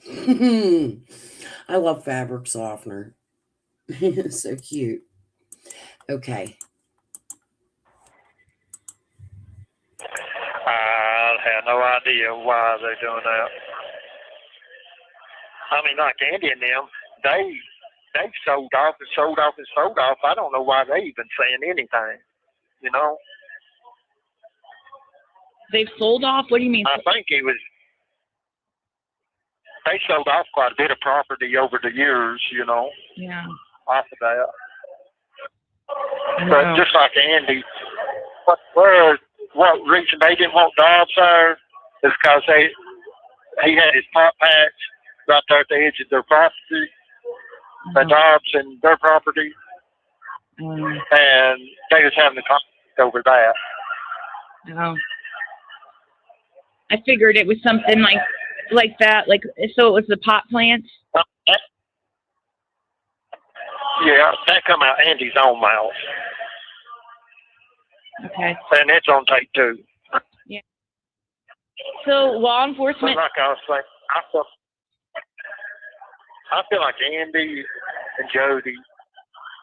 Speaker 2: I love fabric softener. So cute. Okay.
Speaker 12: I have no idea why they're doing that. I mean, like Andy and them, they've sold off and sold off and sold off. I don't know why they even saying anything, you know?
Speaker 10: They've sold off? What do you mean?
Speaker 12: I think they sold off quite a bit of property over the years, you know?
Speaker 10: Yeah.
Speaker 12: Off of that. But just like Andy, what reason they didn't want Dobbs there is because he had his pot patch right there at the edge of their property, the Dobbs and their property, and they was having a conflict over that.
Speaker 10: Oh. I figured it was something like that, so it was the pot plants.
Speaker 12: Yeah, that come out Andy's own mouth.
Speaker 10: Okay.
Speaker 12: And it's on tape too.
Speaker 10: Yeah. So law enforcement.
Speaker 12: But like I was saying, I feel like Andy and Jody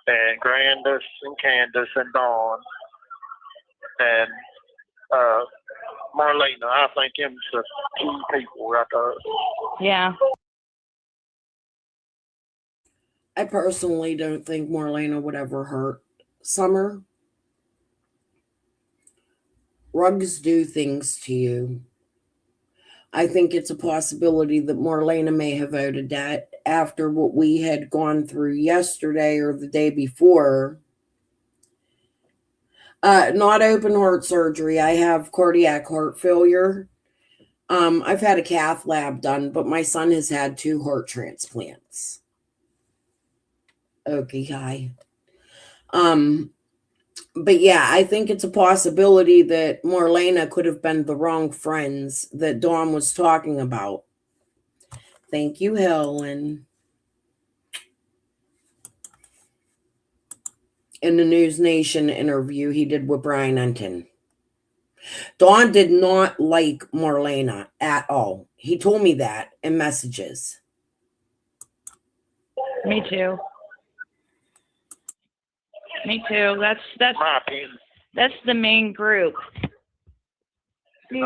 Speaker 12: and Grandis and Candace and Dawn and Marlena, I think them's the key people right there.
Speaker 10: Yeah.
Speaker 2: I personally don't think Marlena would ever hurt Summer. Rugs do things to you. I think it's a possibility that Marlena may have voted that after what we had gone through yesterday or the day before. Not open heart surgery. I have cardiac heart failure. I've had a cath lab done, but my son has had 2 heart transplants. Okay, hi. But yeah, I think it's a possibility that Marlena could have been the wrong friends that Dawn was talking about. Thank you, Helen. In the News Nation interview he did with Brian Enton. Dawn did not like Marlena at all. He told me that in messages.
Speaker 10: Me too. Me too. That's
Speaker 12: my opinion.
Speaker 10: That's the main group.
Speaker 7: See,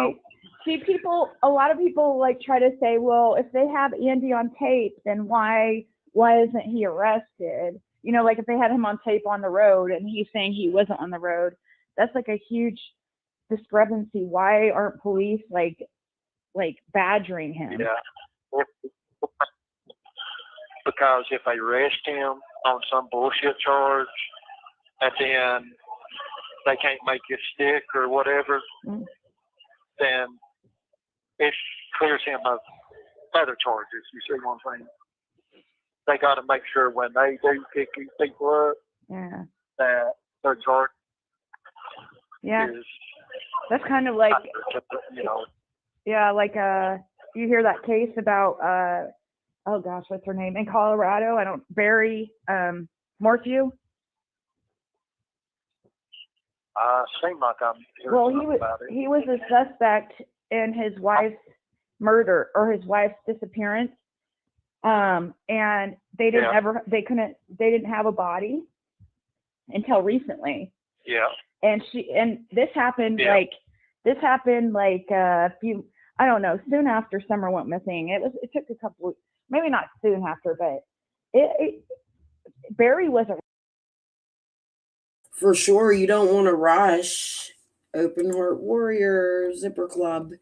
Speaker 7: a lot of people try to say, well, if they have Andy on tape, then why isn't he arrested? You know, if they had him on tape on the road and he's saying he wasn't on the road, that's a huge discrepancy. Why aren't police badgering him?
Speaker 12: Yeah. Because if they arrest him on some bullshit charge, and then they can't make it stick or whatever, then it clears him of other charges. You see what I'm saying? They got to make sure when they do pick these people up, that their charge is.
Speaker 7: That's kind of
Speaker 12: you know.
Speaker 7: Yeah, you hear that case about oh gosh, what's her name in Colorado? Barry Morphew.
Speaker 12: Seemed like I'm hearing about it.
Speaker 7: He was a suspect in his wife's murder or his wife's disappearance, And they didn't
Speaker 12: Yeah.
Speaker 7: they didn't have a body until recently.
Speaker 12: Yeah.
Speaker 7: And this happened
Speaker 12: Yeah.
Speaker 7: like a few, I don't know, soon after Summer went missing. It took a couple weeks, maybe not soon after, but Barry wasn't.
Speaker 2: For sure, you don't want to rush. Open Heart Warrior, Zipper Club.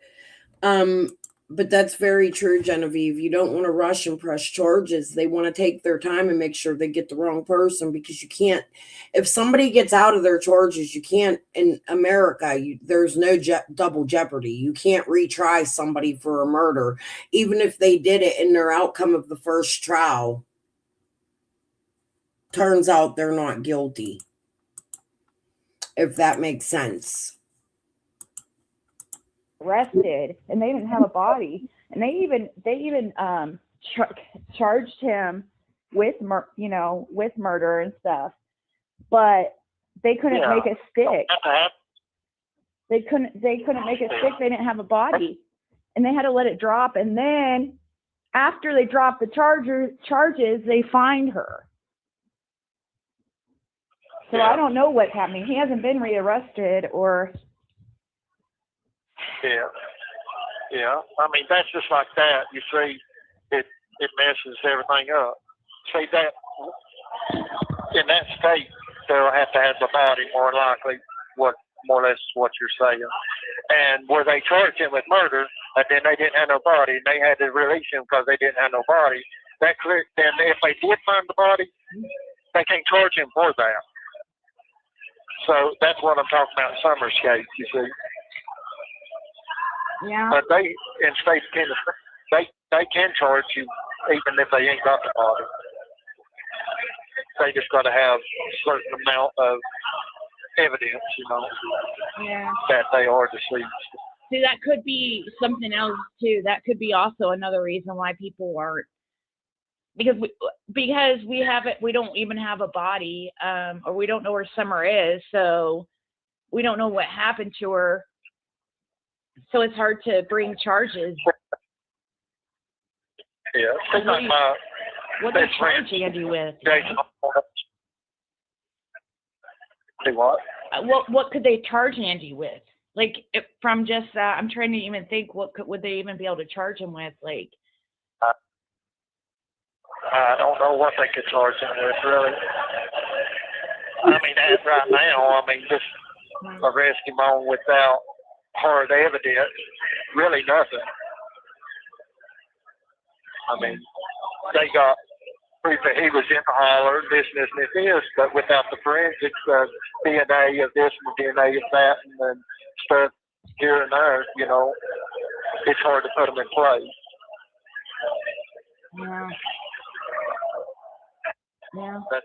Speaker 2: But that's very true, Genevieve. You don't want to rush and press charges. They want to take their time and make sure they get the wrong person, because you can't, if somebody gets out of their charges, you can't, in America, there's no double jeopardy. You can't retry somebody for a murder, even if they did it in their outcome of the first trial. Turns out they're not guilty. If that makes sense.
Speaker 7: Arrested, and they didn't have a body, and they even charged him with murder and stuff, but they couldn't make it stick. They couldn't make it stick. They didn't have a body, and they had to let it drop. And then after they dropped the charges, they fined her. So I don't know what's happening. He hasn't been rearrested or.
Speaker 12: Yeah. Yeah. I mean, that's just like that. You see, it messes everything up. See, that in that state, they'll have to have the body, more likely, more or less what you're saying. And where they charged him with murder, and then they didn't have no body, and they had to release him because they didn't have no body. Then if they did find the body, they can't charge him for that. So that's what I'm talking about in Summer's case, you see.
Speaker 7: Yeah.
Speaker 12: But they, in state of Tennessee, they can charge you even if they ain't got the body. They just got to have a certain amount of evidence, that they are deceased.
Speaker 10: See, that could be something else too. That could be also another reason why people aren't, because we don't even have a body, or we don't know where Summer is, so we don't know what happened to her. So it's hard to bring charges.
Speaker 12: Yeah.
Speaker 10: What did they charge Andy with?
Speaker 12: Say what?
Speaker 10: What could they charge Andy with? Like, from just I'm trying to even think, would they even be able to charge him with? Like,
Speaker 12: I don't know what they could charge him with, really. I mean, right now, just arrest him on without hard evidence, really nothing. I mean, they got proof that he was in the holler, this, but without the forensics, DNA of this and DNA of that, and then stuff here and there, it's hard to put them in place.
Speaker 10: yeah. Yeah.
Speaker 12: But,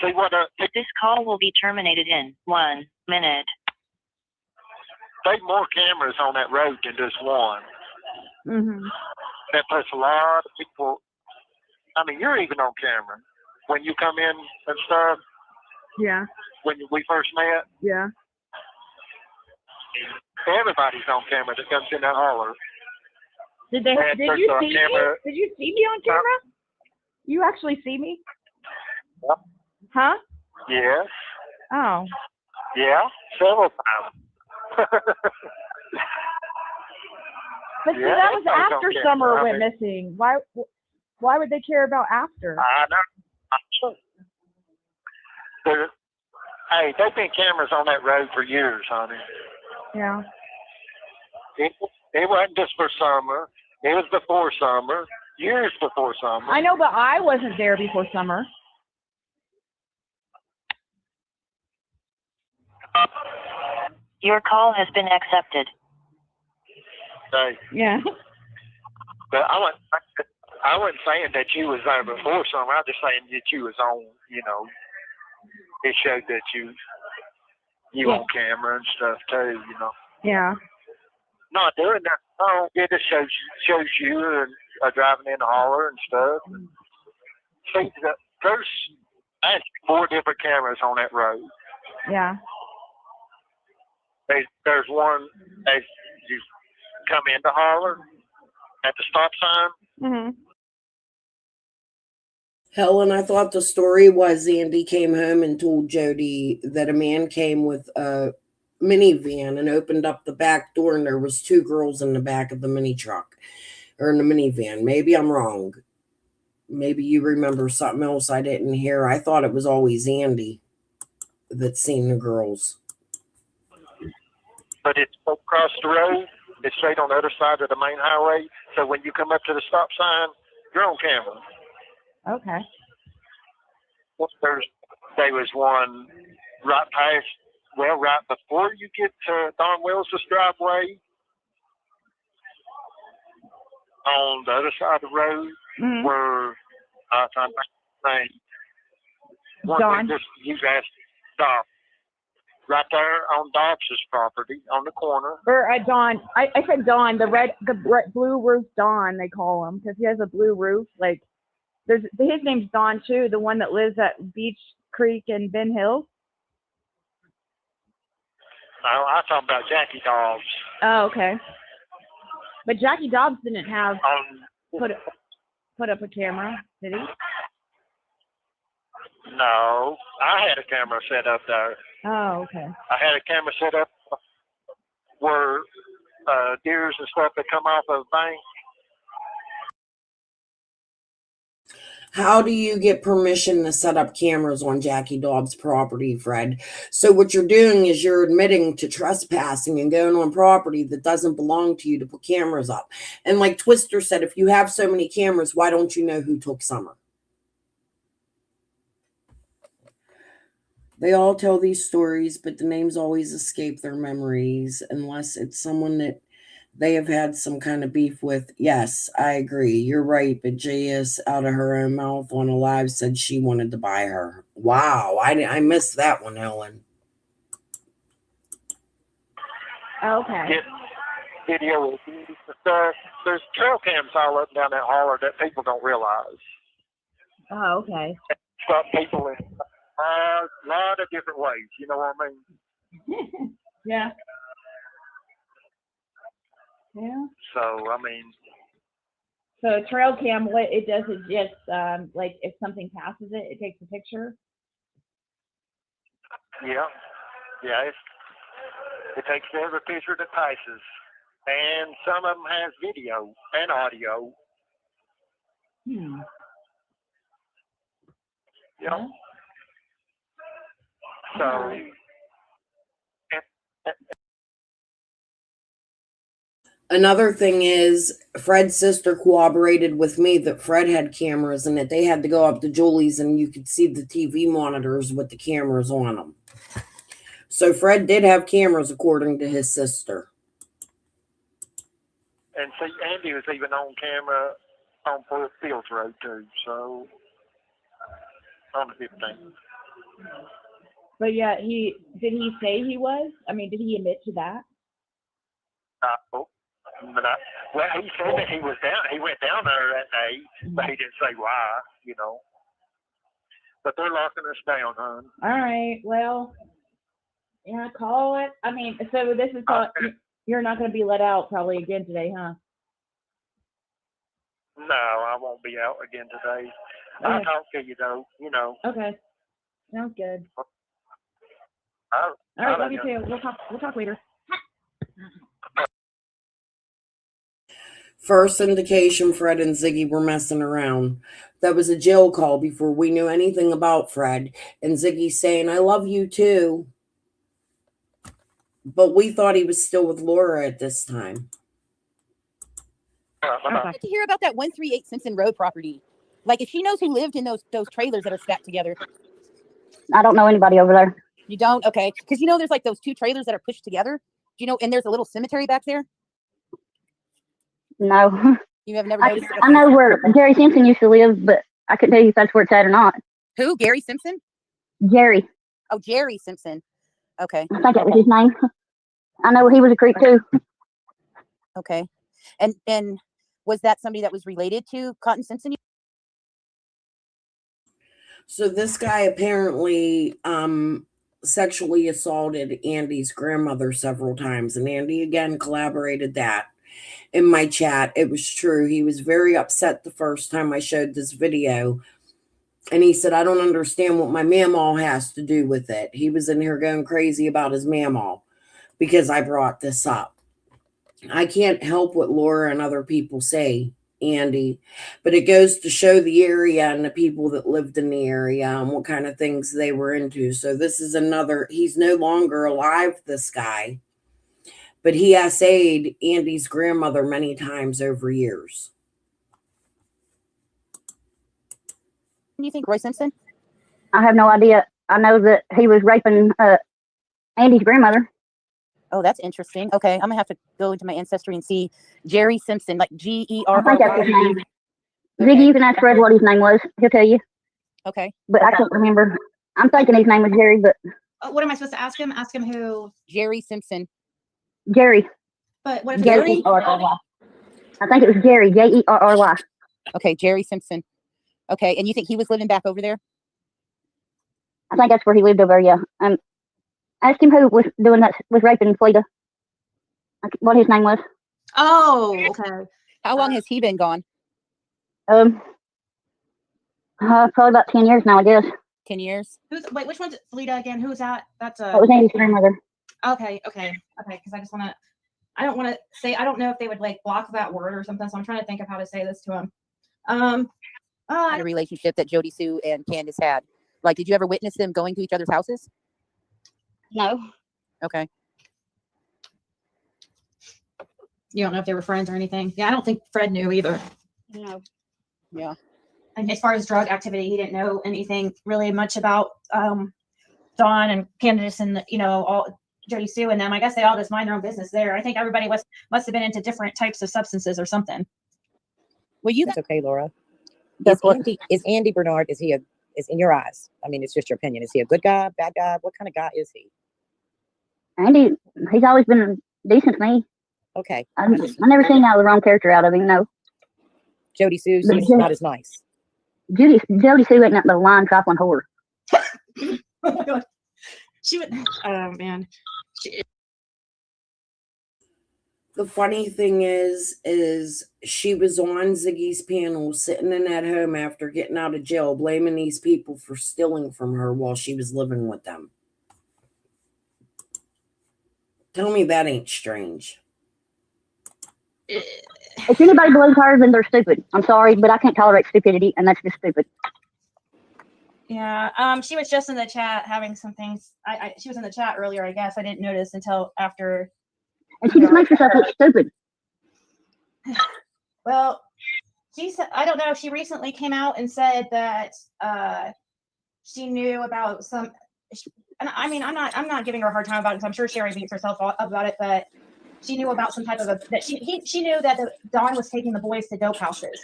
Speaker 12: see what?
Speaker 13: This call will be terminated in 1 minute.
Speaker 12: There's more cameras on that road than just one.
Speaker 7: Mm-hmm.
Speaker 12: That puts a lot of people. I mean, you're even on camera when you come in and stuff.
Speaker 7: Yeah.
Speaker 12: When we first met.
Speaker 7: Yeah.
Speaker 12: Everybody's on camera that comes in that holler.
Speaker 7: Did you see me? Did you see me on camera? You actually see me?
Speaker 12: Yep.
Speaker 7: Huh?
Speaker 12: Yes.
Speaker 7: Oh.
Speaker 12: Yeah, several times.
Speaker 7: But see, that was after Summer went missing. Why would they care about after?
Speaker 12: I know. Hey, they've been cameras on that road for years, honey.
Speaker 7: Yeah.
Speaker 12: It wasn't just for Summer. It was before Summer. Years before Summer.
Speaker 7: I know, but I wasn't there before Summer.
Speaker 13: Your call has been accepted.
Speaker 12: Hey.
Speaker 7: Yeah.
Speaker 12: But I wasn't saying that you was there before Summer. I was just saying that you was on, it showed that you on camera and stuff too,
Speaker 7: Yeah.
Speaker 12: Not doing that. No, it just shows you and driving in the holler and stuff. See, there's actually 4 different cameras on that road.
Speaker 7: Yeah.
Speaker 12: There's one as you come in the holler at the stop sign.
Speaker 7: Mhm.
Speaker 2: Helen, I thought the story was Andy came home and told Jody that a man came with a minivan and opened up the back door, and there was 2 girls in the back of the mini truck or in the minivan. Maybe I'm wrong. Maybe you remember something else I didn't hear. I thought it was always Andy that seen the girls.
Speaker 12: But it's across the road. It's straight on the other side of the main highway. So when you come up to the stop sign, you're on camera.
Speaker 7: Okay.
Speaker 12: There was one right past, well, right before you get to Don Wells' driveway, on the other side of the road, where I'm trying to think.
Speaker 7: Don?
Speaker 12: You guys stop right there on Dobbs' property on the corner.
Speaker 7: Or Don. I said Don. The blue roof Don, they call him, because he has a blue roof. Like, his name's Don too. The one that lives at Beach Creek and Ben Hill.
Speaker 12: Oh, I'm talking about Jackie Dobbs.
Speaker 7: Oh, okay. But Jackie Dobbs didn't have put up a camera, did he?
Speaker 12: No, I had a camera set up there.
Speaker 7: Oh, okay.
Speaker 12: I had a camera set up where deers and stuff that come off of the bank.
Speaker 2: How do you get permission to set up cameras on Jackie Dobbs' property, Fred? So what you're doing is you're admitting to trespassing and going on property that doesn't belong to you to put cameras up. And like Twister said, if you have so many cameras, why don't you know who took Summer? They all tell these stories, but the names always escape their memories unless it's someone that they have had some kind of beef with. Yes, I agree. You're right. But JS, out of her own mouth on a live, said she wanted to buy her. Wow. I missed that one, Helen.
Speaker 7: Okay.
Speaker 12: Video. There's trail cams all up and down that holler that people don't realize.
Speaker 7: Oh, okay.
Speaker 12: Stop people in a lot of different ways. You know what I mean?
Speaker 7: Yeah. Yeah.
Speaker 12: So, I mean.
Speaker 7: So a trail cam, what it does is just, like, if something passes it, it takes a picture?
Speaker 12: Yeah. Yeah, it takes every picture that passes. And some of them has video and audio. Yeah. So.
Speaker 2: Another thing is Fred's sister corroborated with me that Fred had cameras and that they had to go up to Julie's and you could see the TV monitors with the cameras on them. So Fred did have cameras according to his sister.
Speaker 12: And see, Andy was even on camera on Fort Fields Road too, so on the 15th.
Speaker 7: But yeah, did he say he was? I mean, did he admit to that?
Speaker 12: Well, he said that he was down. He went down there that day, but he didn't say why, you know. But they're locking us down, hon.
Speaker 7: All right. Well, yeah, call it. I mean, so this is you're not going to be let out probably again today, huh?
Speaker 12: No, I won't be out again today.
Speaker 7: Okay.
Speaker 12: I'll talk to you though, you know.
Speaker 7: Okay. Sounds good.
Speaker 12: All
Speaker 7: right. Love you too. We'll talk later.
Speaker 2: First indication Fred and Ziggy were messing around. That was a jail call before we knew anything about Fred. And Ziggy saying, I love you too. But we thought he was still with Laura at this time.
Speaker 14: I'd like to hear about that 138 Simpson Road property. Like, if she knows who lived in those trailers that are stacked together.
Speaker 11: I don't know anybody over there.
Speaker 14: You don't? Okay. Because, there's like those 2 trailers that are pushed together. And there's a little cemetery back there.
Speaker 11: No.
Speaker 14: You have never noticed?
Speaker 11: I know where Gary Simpson used to live, but I couldn't tell you if that's where it's at or not.
Speaker 14: Who? Gary Simpson?
Speaker 11: Jerry.
Speaker 14: Oh, Jerry Simpson. Okay.
Speaker 11: I think that was his name. I know he was a creep too.
Speaker 14: Okay. And was that somebody that was related to Cotton Simpson?
Speaker 2: So this guy apparently sexually assaulted Andy's grandmother several times, and Andy again collaborated that. In my chat, it was true. He was very upset the first time I showed this video And he said, I don't understand what my mamaw has to do with it. He was in here going crazy about his mamaw because I brought this up. I can't help what Laura and other people say, Andy, but it goes to show the area and the people that lived in the area and what kind of things they were into. So this is another, he's no longer alive, this guy, but he essayed Andy's grandmother many times over years.
Speaker 14: Do you think Roy Simpson?
Speaker 15: I have no idea. I know that he was raping Andy's grandmother.
Speaker 14: Oh, that's interesting. Okay, I'm gonna have to go into my ancestry and see Jerry Simpson, like
Speaker 15: I
Speaker 14: G-E-R-R-Y.
Speaker 15: think that's his name. Ziggy, you can ask Fred what his name was. He'll tell you.
Speaker 14: Okay.
Speaker 15: But I can't remember. I'm thinking his name was Jerry, but
Speaker 16: What am I supposed to ask him? Ask him who?
Speaker 14: Jerry Simpson.
Speaker 15: Jerry.
Speaker 16: But what if
Speaker 14: Jerry?
Speaker 15: Jerry? I think it was Jerry, Jerry.
Speaker 14: Okay, Jerry Simpson. Okay, and you think he was living back over there?
Speaker 15: I think that's where he lived over there, yeah. Ask him who was doing that, was raping Fleta. What his name was.
Speaker 16: Oh, okay.
Speaker 14: How long has he been gone?
Speaker 15: Probably about 10 years now, I guess.
Speaker 14: 10 years?
Speaker 16: Wait, which one's Fleta again? Who's that? That's
Speaker 15: That was Andy's grandmother.
Speaker 16: Okay. Because I don't want to say, I don't know if they would like block that word or something. So I'm trying to think of how to say this to him.
Speaker 14: The relationship that Jody Sue and Candace had. Like, did you ever witness them going to each other's houses?
Speaker 15: No.
Speaker 14: Okay.
Speaker 16: You don't know if they were friends or anything. Yeah, I don't think Fred knew either.
Speaker 15: No.
Speaker 14: Yeah.
Speaker 16: And as far as drug activity, he didn't know anything really much about Dawn and Candace and all Jody Sue and them. I guess they all just mind their own business there. I think everybody must have been into different types of substances or something.
Speaker 14: Well,
Speaker 17: That's okay, Laura.
Speaker 15: That's
Speaker 17: Is Andy Bernard, is in your eyes? I mean, it's just your opinion. Is he a good guy, bad guy? What kind of guy is he?
Speaker 15: Andy, he's always been decent to me.
Speaker 17: Okay.
Speaker 15: I never seen the wrong character out of him, no.
Speaker 17: Jody Sue,
Speaker 15: But
Speaker 17: she's not as nice.
Speaker 15: Jody Sue ain't nothing but a line trifling whore.
Speaker 16: Oh my God. She would, oh man.
Speaker 2: The funny thing is she was on Ziggy's panel sitting in that home after getting out of jail, blaming these people for stealing from her while she was living with them. Tell me that ain't strange.
Speaker 15: If anybody believes her, then they're stupid. I'm sorry, but I can't tolerate stupidity, and that's just stupid.
Speaker 16: Yeah. She was just in the chat having some things. She was in the chat earlier, I guess. I didn't notice until after.
Speaker 15: And she just makes herself look stupid.
Speaker 16: Well, she said, I don't know. She recently came out and said that she knew about some. And I mean, I'm not giving her a hard time about it because I'm sure Sherry beats herself up about it, but she knew about some type of that she knew that Dawn was taking the boys to dope houses,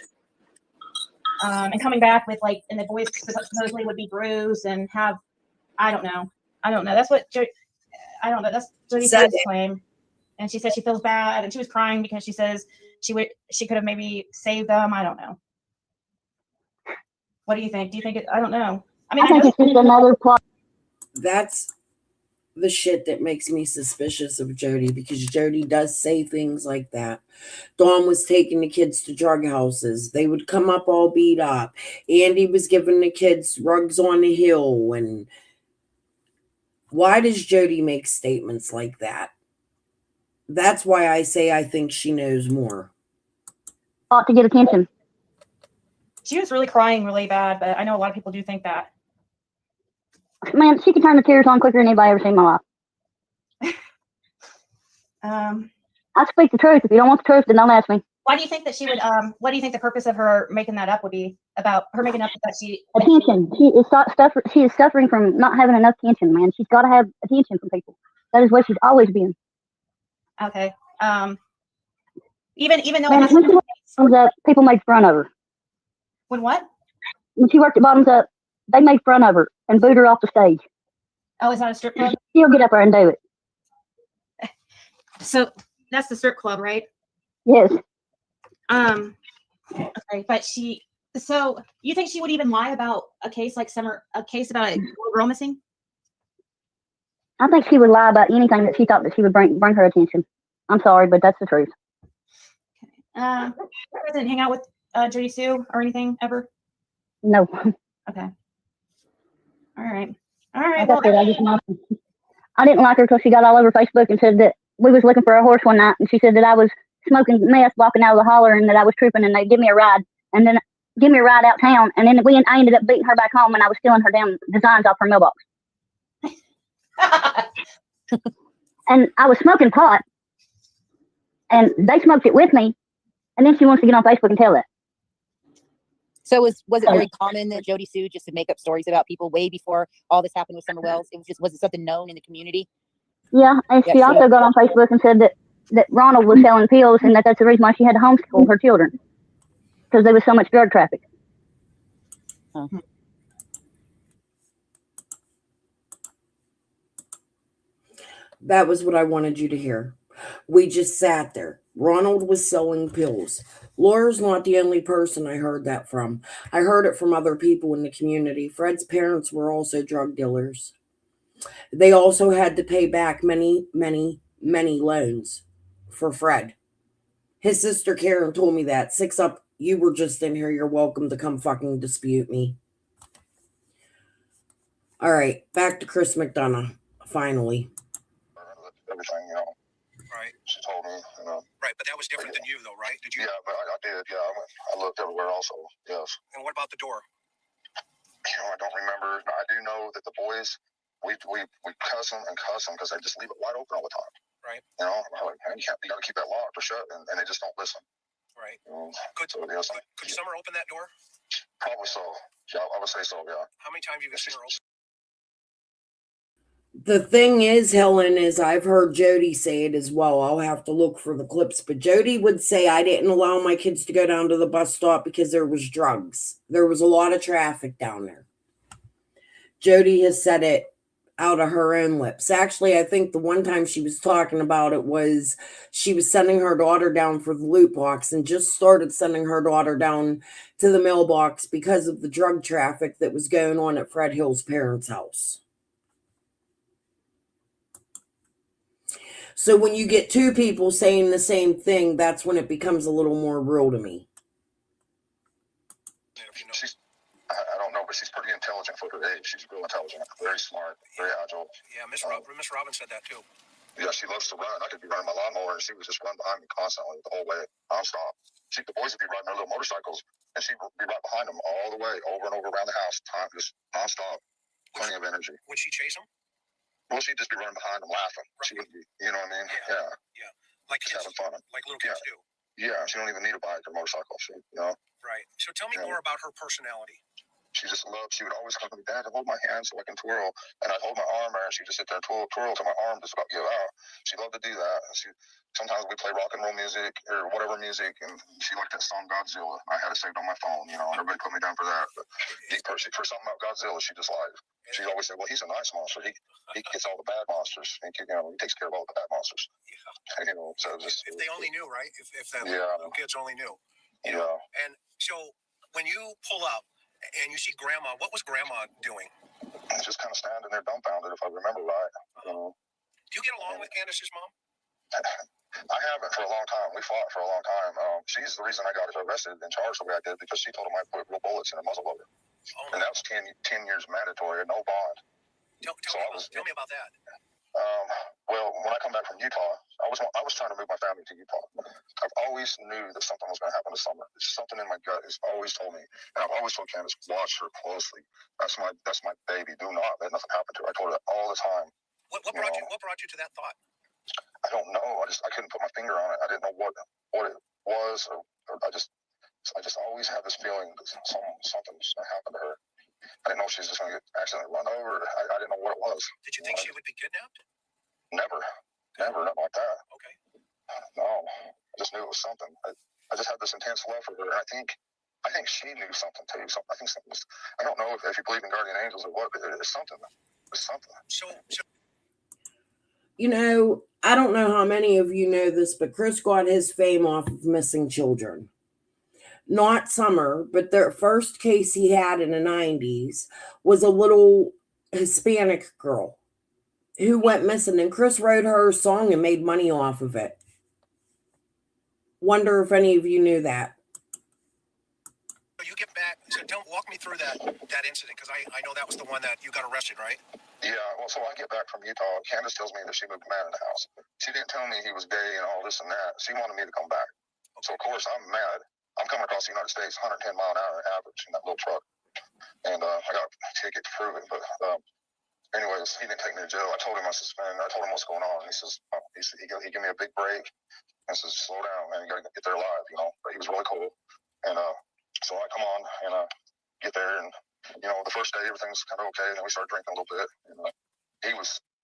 Speaker 16: and coming back with and the boys supposedly would be bruised and have, I don't know. That's what I don't know. That's Jody Sue's claim, and she said she feels bad and she was crying because she says she could have maybe saved them. I don't know. What do you think? Do you think I don't know. I mean,
Speaker 15: I think it's just another plot.
Speaker 2: That's the shit that makes me suspicious of Jody, because Jody does say things like that. Dawn was taking the kids to drug houses. They would come up all beat up. Andy was giving the kids rugs on the hill. And why does Jody make statements like that? That's why I say I think she knows more.
Speaker 15: Ought to get attention.
Speaker 16: She was really crying really bad, but I know a lot of people do think that.
Speaker 15: Man, she can turn the tears on quicker than anybody ever seen in my life. I speak the truth. If you don't want the truth, then don't ask me.
Speaker 16: Why do you think that she would? What do you think the purpose of her making that up would be? About her making up that she
Speaker 15: attention. She is suffering from not having enough attention, man. She's got to have attention from people. That is what she's always been.
Speaker 16: Okay. Even though
Speaker 15: Man, when she worked at Bottoms Up, people made fun of her.
Speaker 16: When what?
Speaker 15: When she worked at Bottoms Up, they made fun of her and booed her off the stage.
Speaker 16: Oh, it's not a strip club?
Speaker 15: She'll get up there and do it.
Speaker 16: So that's the strip club, right?
Speaker 15: Yes.
Speaker 16: Okay, but so you think she would even lie about a case like a case about a girl missing?
Speaker 15: I think she would lie about anything that she thought that she would bring her attention. I'm sorry, but that's the truth.
Speaker 16: You guys didn't hang out with Jody Sue or anything ever?
Speaker 15: No.
Speaker 16: Okay. All right.
Speaker 15: Like
Speaker 16: Well,
Speaker 15: I said, I didn't like her because she got all over Facebook and said that we was looking for a horse one night, and she said that I was smoking meth walking out of the holler and that I was tripping, and they'd give me a ride, and then give me a ride out town, and then I ended up beating her back home, and I was stealing her damn designs off her mailbox. And I was smoking pot, and they smoked it with me, and then she wants to get on Facebook and tell that.
Speaker 14: So was it very common that Jody Sue just to make up stories about people way before all this happened with Summer Wells? Was it something known in the community?
Speaker 15: Yeah, and she also got on Facebook and said that Ronald was selling pills, and that's the reason why she had to homeschool her children, because there was so much drug traffic.
Speaker 14: Huh.
Speaker 2: That was what I wanted you to hear. We just sat there. Ronald was selling pills. Laura's not the only person I heard that from. I heard it from other people in the community. Fred's parents were also drug dealers. They also had to pay back many, many, many loans for Fred. His sister Karen told me that. 6 Up, you were just in here. You're welcome to come fucking dispute me. All right, back to Chris McDonough, finally.
Speaker 4: Everything,
Speaker 3: Right.
Speaker 4: She told me,
Speaker 3: Right, but that was different than you, though, right? Did you?
Speaker 4: Yeah, but I did. Yeah, I looked everywhere also. Yes.
Speaker 3: And what about the door?
Speaker 4: I don't remember. I do know that the boys, we cuss them because they just leave it wide open all the time.
Speaker 3: Right.
Speaker 4: I'm like, man, you got to keep that locked or shut, and they just don't listen.
Speaker 3: Right.
Speaker 4: Could
Speaker 3: Summer open that door?
Speaker 4: Probably so. Yeah, I would say so. Yeah.
Speaker 3: How many times have you seen her open?
Speaker 2: The thing is, Helen, is I've heard Jody say it as well. I'll have to look for the clips, but Jody would say I didn't allow my kids to go down to the bus stop because there was drugs. There was a lot of traffic down there. Jody has said it out of her own lips. Actually, I think the one time she was talking about it was she was sending her daughter down for the loot box and just started sending her daughter down to the mailbox because of the drug traffic that was going on at Fred Hill's parents' house. So when you get two people saying the same thing, that's when it becomes a little more real to me.
Speaker 4: I don't know, but she's pretty intelligent for her age. She's real intelligent, very smart, very agile.
Speaker 3: Yeah, Miss Robin said that too.
Speaker 4: Yeah, she loves to run. I could be running my lawnmower, and she would just run behind me constantly the whole way, nonstop. The boys would be riding their little motorcycles, and she'd be right behind them all the way, over and over around the house, just nonstop, plenty of energy.
Speaker 3: Would she chase them?
Speaker 4: Well, she'd just be running behind them laughing. Right. She wouldn't be, you know what I mean? Yeah.
Speaker 3: Like kids,
Speaker 4: having fun.
Speaker 3: like little kids do.
Speaker 4: Yeah, she don't even need a bike or motorcycle.
Speaker 3: Right. So tell me more about her personality.
Speaker 4: She would always come to me, Dad, hold my hand so I can twirl. And I'd hold my arm there, and she'd just sit there and twirl till my arm just about give out. She loved to do that. Sometimes we play rock and roll music or whatever music, and she liked that song Godzilla. I had it saved on my phone, everybody put me down for that. But for something about Godzilla, she just liked. She always said, well, he's a nice monster. He gets all the bad monsters. He takes care of all the bad monsters. Yeah. So just
Speaker 3: if they only knew, right? If the little kids only knew.
Speaker 4: Yeah.
Speaker 3: And so when you pull up and you see Grandma, what was Grandma doing?
Speaker 4: Just kind of standing there dumbfounded, if I remember right.
Speaker 3: Do you get along with Candace's mom?
Speaker 4: I haven't for a long time. We fought for a long time. She's the reason I got arrested and charged the way I did, because she told him I put real bullets in a muzzle loader. And that was 10 years mandatory, no bond.
Speaker 3: Tell me about that.
Speaker 4: Well, when I come back from Utah, I was trying to move my family to Utah. I've always knew that something was going to happen to Summer. It's something in my gut has always told me, and I've always told Candace, watch her closely. That's my baby. Do not let nothing happen to her. I told her that all the time.
Speaker 3: What brought you to that thought?
Speaker 4: I don't know. I couldn't put my finger on it. I didn't know what it was, or I just always had this feeling that something's going to happen to her. I didn't know she was just going to get accidentally run over. I didn't know what it was.
Speaker 3: Did you think she would be kidnapped?
Speaker 4: Never, nothing like that.
Speaker 3: Okay.
Speaker 4: No, I just knew it was something. I just had this intense love for her, and I think she knew something too. I think something was. I don't know if you believe in guardian angels or what, but it's something. It's something.
Speaker 3: So.
Speaker 2: I don't know how many of you know this, but Chris got his fame off of missing children. Not Summer, but the first case he had in the 90s was a little Hispanic girl who went missing, and Chris wrote her a song and made money off of it. Wonder if any of you knew that.
Speaker 3: You get back walk me through that incident, because I know that was the one that you got arrested, right?
Speaker 4: Yeah, well, so I get back from Utah. Candace tells me that she moved a man in the house. She didn't tell me he was gay and all this and that. She wanted me to come back. So, of course, I'm mad. I'm coming across the United States, 110 mile an hour average in that little truck. And I got a ticket to prove it. But anyways, he didn't take me to jail. I told him I told him what's going on. He says, he gave me a big break. And says, slow down, man. You got to get there alive, you know. But he was really cool. And so I come on and get there, and you know, the first day everything's kind of okay. And then we started drinking a little bit. And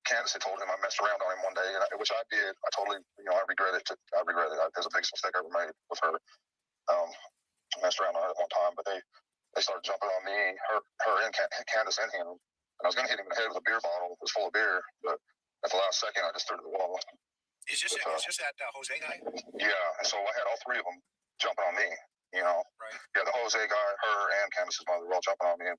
Speaker 4: Candace had told him I messed around on him one day, which I did. I totally, you know, I regret it. It was the biggest mistake I ever made with her. I messed around on her at one time, but they started jumping on me, her and Candace and him. And I was going to hit him in the head with a beer bottle. It was full of beer, but at the last second, I just threw it to the wall.
Speaker 3: Is this that Jose guy?
Speaker 4: Yeah, and so I had all three of them jumping on me. You know, right. Yeah, the Jose guy, her, and Candace's mother were all jumping on me. And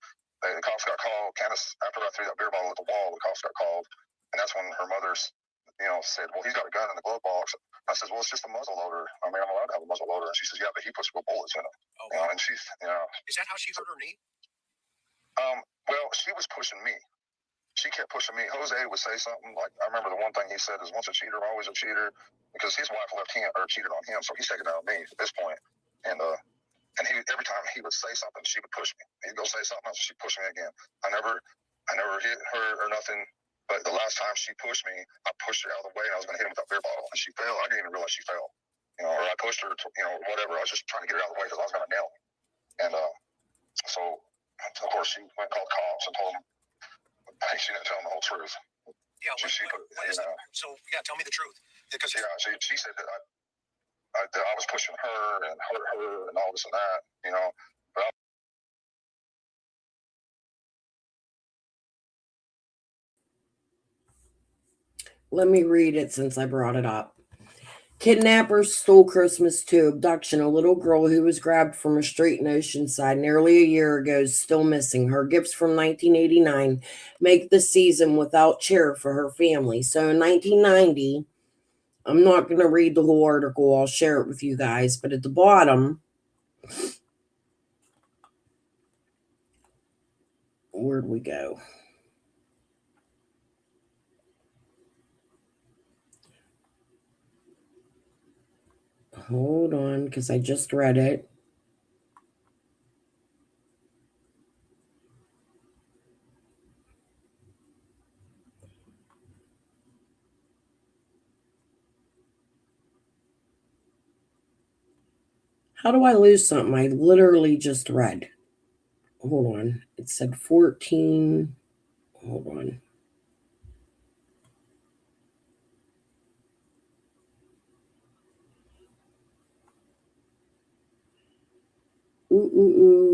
Speaker 4: the cops got called. Candace, after I threw that beer bottle at the wall, the cops got called. And that's when her mother's, you know, said, well, he's got a gun in the glove box. I said, well, it's just a muzzle loader. I mean, I'm allowed to have a muzzle loader. And she says, yeah, but he puts real bullets in it. Oh, you know, and she's, you know.
Speaker 3: Is that how she hurt her knee?
Speaker 4: Well, she was pushing me. She kept pushing me. Jose would say something like, I remember the one thing he said is, once a cheater, always a cheater, because his wife cheated on him, so he's taking it on me at this point. And he, every time he would say something, she would push me. He'd go say something else, she'd push me again. I never hit her or nothing, but the last time she pushed me, I pushed her out of the way, and I was going to hit him with that beer bottle, and she fell. I didn't even realize she fell. You know, or I pushed her, you know, whatever. I was just trying to get her out of the way because I was going to nail him. And so, of course, she went and called cops and told them. She didn't tell him the whole truth.
Speaker 3: Yeah, so yeah, tell me the truth. Because
Speaker 4: she said that I was pushing her and hurt her and all this and that, you know. But
Speaker 2: let me read it since I brought it up. Kidnappers stole Christmas to abduction. A little girl who was grabbed from a street in Oceanside nearly a year ago is still missing. Her gifts from 1989 make the season without cheer for her family. So in 1990, I'm not going to read the whole article. I'll share it with you guys. But at the bottom, where'd we go? Hold on, because I just read it. How do I lose something I literally just read? Hold on. It said 14. Hold on.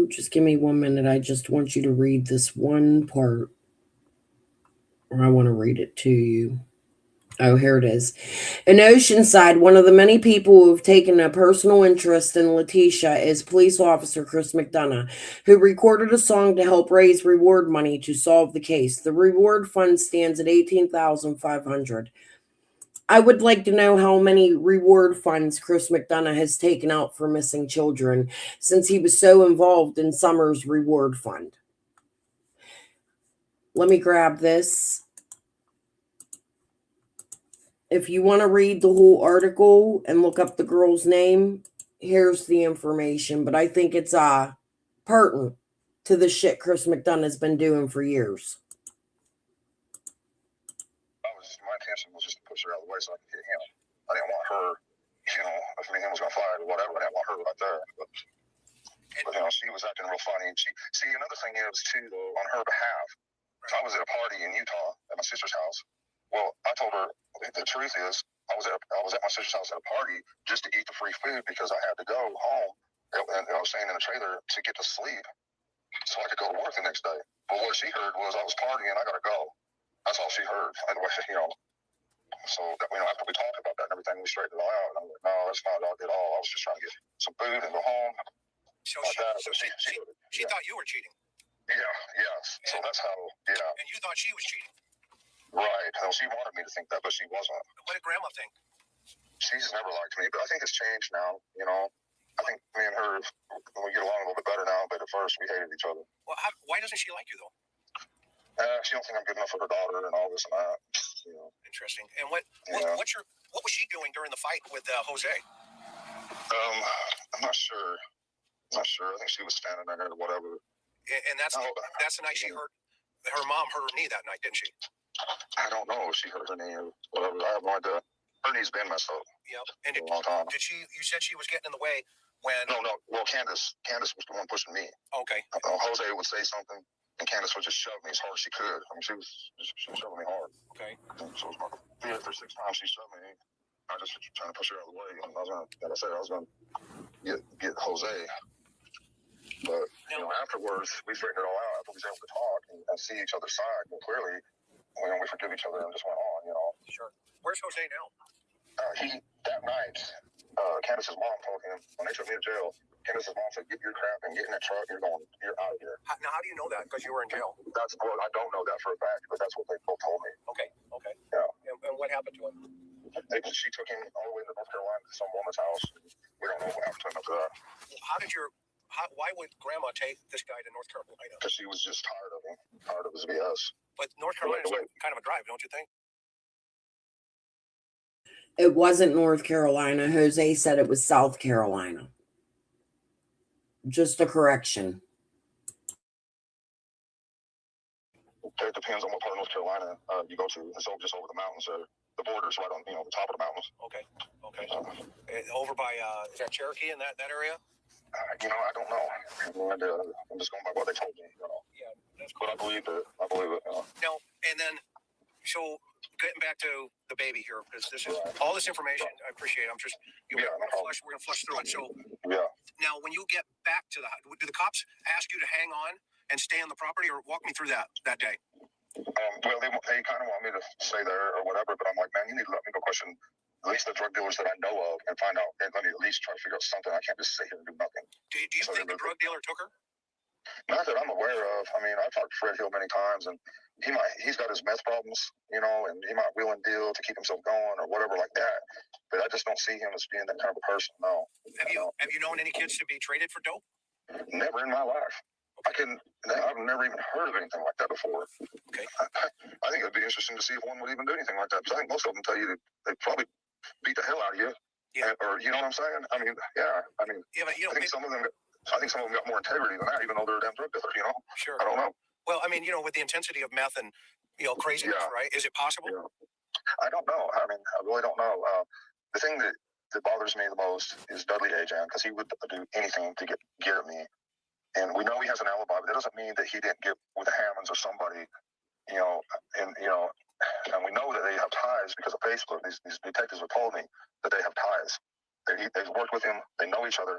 Speaker 2: Just give me 1 minute. I just want you to read this one part. Or I want to read it to you. Oh, here it is. In Oceanside, one of the many people who have taken a personal interest in Letitia is police officer Chris McDonough, who recorded a song to help raise reward money to solve the case. The reward fund stands at $18,500. I would like to know how many reward funds Chris McDonough has taken out for missing children since he was so involved in Summer's reward fund. Let me grab this. If you want to read the whole article and look up the girl's name, here's the information. But I think it's pertinent to the shit Chris McDonough has been doing for years.
Speaker 4: My intention was just to push her out of the way so I could hit him. I didn't want her, you know, if me and him was going to fight or whatever, I didn't want her right there. But you know, she was acting real funny. And see, another thing is, too, though, on her behalf, I was at a party in Utah at my sister's house. Well, I told her the truth is I was at my sister's house at a party just to eat the free food because I had to go home. And I was staying in a trailer to get to sleep so I could go to work the next day. But what she heard was I was partying, I got to go. That's all she heard. Anyway, you know. So that, you know, after we talked about that and everything, we straightened it all out. And I'm like, no, that's not at all. I was just trying to get some food and go home.
Speaker 3: So she thought you were cheating.
Speaker 4: Yeah, yes. So that's how. Yeah.
Speaker 3: And you thought she was cheating.
Speaker 4: Right. Well, she wanted me to think that, but she wasn't.
Speaker 3: What did Grandma think?
Speaker 4: She's never liked me, but I think it's changed now. You know, I think me and her we get along a little bit better now. But at first. We hated each other.
Speaker 3: Well, why doesn't she like you though?
Speaker 4: She don't think I'm good enough for her daughter and all this and that. You know.
Speaker 3: Interesting. And what was she doing during the fight with Jose?
Speaker 4: I'm not sure. I think she was standing there or whatever.
Speaker 3: And that's the night she hurt. Her mom hurt her knee that night, didn't she?
Speaker 4: I don't know if she hurt her knee or whatever. I have no idea. Her knee's been messed up.
Speaker 3: Yep. And
Speaker 4: for a long time.
Speaker 3: did she? You said she was getting in the way when.
Speaker 4: No. Well, Candace was the one pushing me.
Speaker 3: Okay.
Speaker 4: Jose would say something, and Candace would just shove me as hard as she could. I mean, she was shoving me hard.
Speaker 3: Okay.
Speaker 4: And so it was my fifth or sixth time she shoved me. I just was trying to push her out of the way. And I was gonna, like I said, I was gonna get Jose. But you know, afterwards, we figured it all out. After we was able to talk and see each other's side, and clearly, we forgive each other and just went on. You know.
Speaker 3: Sure. Where's Jose now?
Speaker 4: That night, Candace's mom told him when they took me to jail. Candace's mom said, "Get your crap and get in that truck. You're out of here."
Speaker 3: Now, how do you know that? Because you were in jail.
Speaker 4: I don't know that for a fact, but that's what they both told me.
Speaker 3: Okay.
Speaker 4: Yeah.
Speaker 3: And what happened to him?
Speaker 4: She took him all the way to North Carolina to some woman's house. We don't know what happened to him after that.
Speaker 3: Why would Grandma take this guy to North Carolina?
Speaker 4: Because she was just tired of him, tired of his BS.
Speaker 3: But North Carolina's kind of a drive, don't you think?
Speaker 2: It wasn't North Carolina. Jose said it was South Carolina. Just a correction.
Speaker 4: It depends on what part of North Carolina you go to. It's just over the mountains there. The border's right on, the top of the mountains.
Speaker 3: Okay. Over by, is that Cherokee in that area?
Speaker 4: I don't know. I have no idea. I'm just going by what they told me.
Speaker 3: Yeah, that's cool.
Speaker 4: But I believe it.
Speaker 3: Now, and then, so getting back to the baby here, because this is all this information. I appreciate it. I'm just, we're gonna flush through it. So, now when you get back to do the cops ask you to hang on and stay on the property, or walk me through that day?
Speaker 4: Well, they kind of want me to stay there or whatever, but I'm like, man, you need to let me go question at least the drug dealers that I know of and find out, and let me at least try to figure out something. I can't just sit here and do nothing.
Speaker 3: Do you think the drug dealer took her?
Speaker 4: Not that I'm aware of. I mean, I've talked to Fred Hill many times, and he's got his meth problems, and he might wheel and deal to keep himself going or whatever like that. But I just don't see him as being that kind of a person. No.
Speaker 3: Have you known any kids to be traded for dope?
Speaker 4: Never in my life. I've never even heard of anything like that before.
Speaker 3: Okay.
Speaker 4: I think it'd be interesting to see if one would even do anything like that. Because I think most of them tell you that they probably beat the hell out of you.
Speaker 3: Yeah.
Speaker 4: Or you know what I'm saying? I mean, yeah. I mean, I think some of them got more integrity than that, even though they're damn drug dealers.
Speaker 3: Sure.
Speaker 4: I don't know.
Speaker 3: Well, I mean, with the intensity of meth and craziness, right? Is it possible?
Speaker 4: Yeah. I don't know. I mean, I really don't know. The thing that bothers me the most is Dudley Ajan, because he would do anything to get at me. And we know he has an alibi, but that doesn't mean that he didn't get with the Hammonds or somebody, and we know that they have ties because of Facebook. These detectives have told me that they have ties. They've worked with him. They know each other.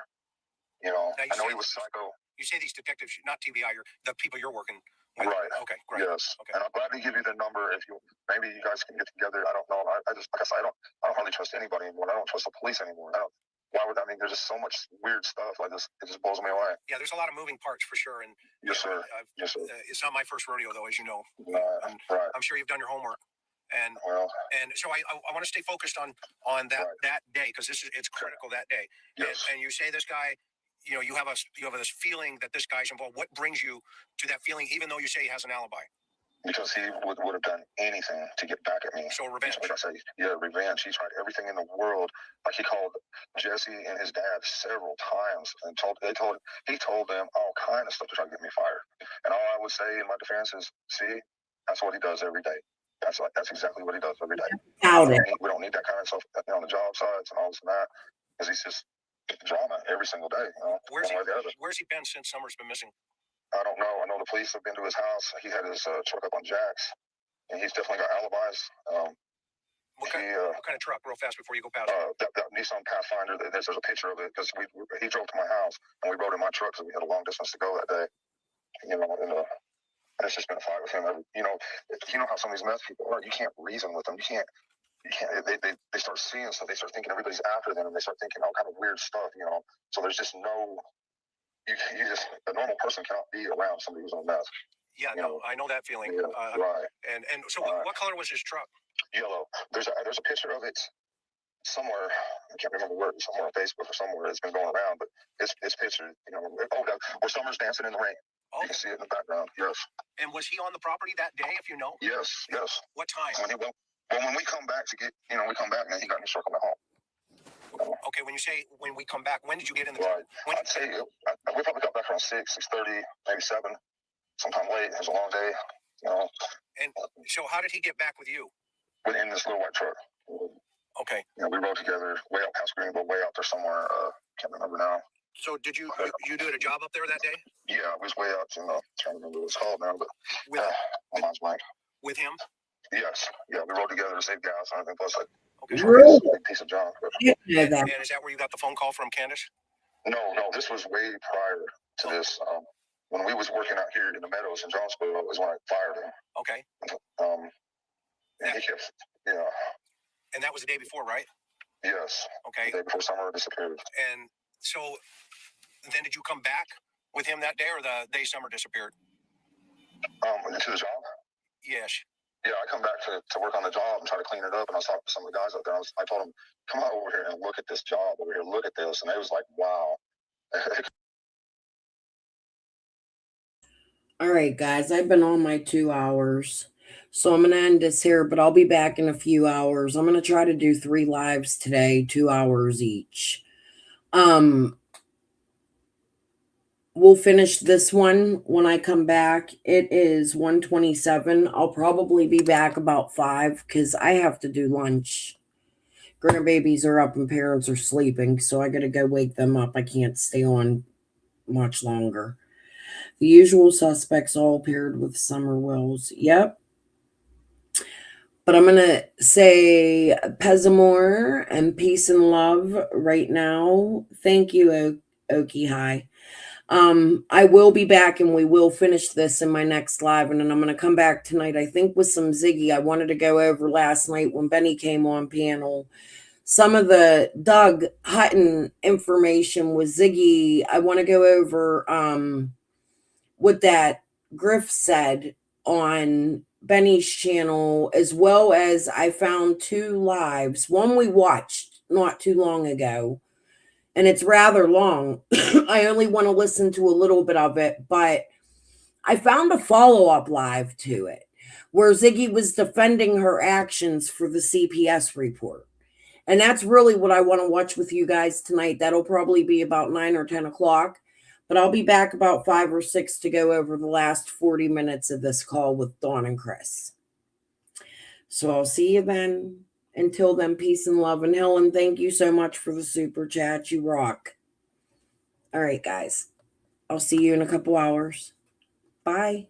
Speaker 4: I know he was psycho.
Speaker 3: You say these detectives, not TBI, the people you're working with.
Speaker 4: Right.
Speaker 3: Okay, great.
Speaker 4: Yes.
Speaker 3: Okay.
Speaker 4: And I'm glad to give you the number. If maybe you guys can get together. I don't know. I just, like I said, I don't hardly trust anybody anymore. I don't trust the police anymore. There's just so much weird stuff like this. It just blows me away.
Speaker 3: Yeah, there's a lot of moving parts for sure. And
Speaker 4: yes, sir.
Speaker 3: It's not my first rodeo, though, as you know.
Speaker 4: Right.
Speaker 3: I'm sure you've done your homework. And so I want to stay focused on that day, because it's critical that day.
Speaker 4: Yes.
Speaker 3: And you say this guy, you have this feeling that this guy's involved. What brings you to that feeling, even though you say he has an alibi?
Speaker 4: Because he would have done anything to get back at me.
Speaker 3: So revenge.
Speaker 4: Like I say, revenge. He tried everything in the world. Like he called Jesse and his dad several times and he told them all kind of stuff to try to get me fired. And all I would say in my defense is, see, that's what he does every day. That's exactly what he does every day. We don't need that kind of stuff on the job sites and all this and that, because he's just drama every single day.
Speaker 3: Where's he been since Summer's been missing?
Speaker 4: I don't know. I know the police have been to his house. He had his truck up on jacks, and he's definitely got alibis.
Speaker 3: What kind of truck, real fast before you go past?
Speaker 4: That Nissan Pathfinder. There's a picture of it, because he drove to my house, and we rode in my truck, so we had a long distance to go that day. And it's just been a fight with him. You know how some of these meth people are. You can't reason with them. You can't. They start seeing stuff. They start thinking everybody's after them, and they start thinking all kind of weird stuff. So there's just no. A normal person cannot be around somebody who's on meth.
Speaker 3: Yeah, I know that feeling.
Speaker 4: Yeah, right.
Speaker 3: And so what color was his truck?
Speaker 4: Yellow. There's a picture of it. somewhere, I can't remember where, somewhere on Facebook or somewhere, it's been going around, but it's pictured, you know, where Summer's dancing in the rain.
Speaker 3: Oh.
Speaker 4: You can see it in the background. Yes.
Speaker 3: And was he on the property that day, if you know?
Speaker 4: Yes. Yes.
Speaker 3: What time?
Speaker 4: When we come back to get, you know, we come back and he got me circling at home.
Speaker 3: Okay, when you say when we come back, when did you get in the
Speaker 4: Right. I'd say we probably got back around 6:30, maybe 7, sometime late. It was a long day, you know.
Speaker 3: And so how did he get back with you?
Speaker 4: In this little white truck.
Speaker 3: Okay.
Speaker 4: You know, we rode together way out past Greenville, way out there somewhere. Can't remember now.
Speaker 3: So did you do a job up there that day?
Speaker 4: Yeah, we was way out in trying to remember what it's called now, but my mind's blank.
Speaker 3: With him?
Speaker 4: Yes. Yeah, we rode together to save gas and everything. Plus, like,
Speaker 2: Really?
Speaker 4: a piece of junk. But,
Speaker 2: I didn't know that.
Speaker 3: And is that where you got the phone call from, Candace?
Speaker 4: no, this was way prior to this. When we was working out here in the Meadows in Jonesboro, was when I fired him.
Speaker 3: Okay.
Speaker 4: And he kept, yeah.
Speaker 3: And that was the day before, right?
Speaker 4: Yes.
Speaker 3: Okay.
Speaker 4: The day before Summer disappeared.
Speaker 3: And so then did you come back with him that day, or the day Summer disappeared?
Speaker 4: To the job?
Speaker 3: Yes.
Speaker 4: Yeah, I come back to work on the job and try to clean it up. And I was talking to some of the guys out there. I told them, come out over here and look at this job over here. Look at this. And they was like, wow.
Speaker 2: All right, guys, I've been on my 2 hours. So I'm going to end this here, but I'll be back in a few hours. I'm going to try to do 3 lives today, 2 hours each. We'll finish this one when I come back. It is 1:27. I'll probably be back about 5 because I have to do lunch. Grandbabies are up and parents are sleeping, so I got to go wake them up. I can't stay on much longer. The usual suspects all paired with Summer Wells. Yep. But I'm going to say Pesamore and peace and love right now. Thank you, Okie High. I will be back and we will finish this in my next live. And then I'm going to come back tonight, I think, with some Ziggy. I wanted to go over last night when Benny came on panel. Some of the Doug Hutton information with Ziggy. I want to go over what that Griff said on Benny's channel, as well as I found 2 lives. One we watched not too long ago, and it's rather long. I only want to listen to a little bit of it, but I found a follow-up live to it where Ziggy was defending her actions for the CPS report. And that's really what I want to watch with you guys tonight. That'll probably be about 9 or 10 o'clock. But I'll be back about 5 or 6 to go over the last 40 minutes of this call with Dawn and Chris. So I'll see you then. Until then, peace and love. And Helen, thank you so much for the super chat. You rock. All right, guys. I'll see you in a couple hours. Bye.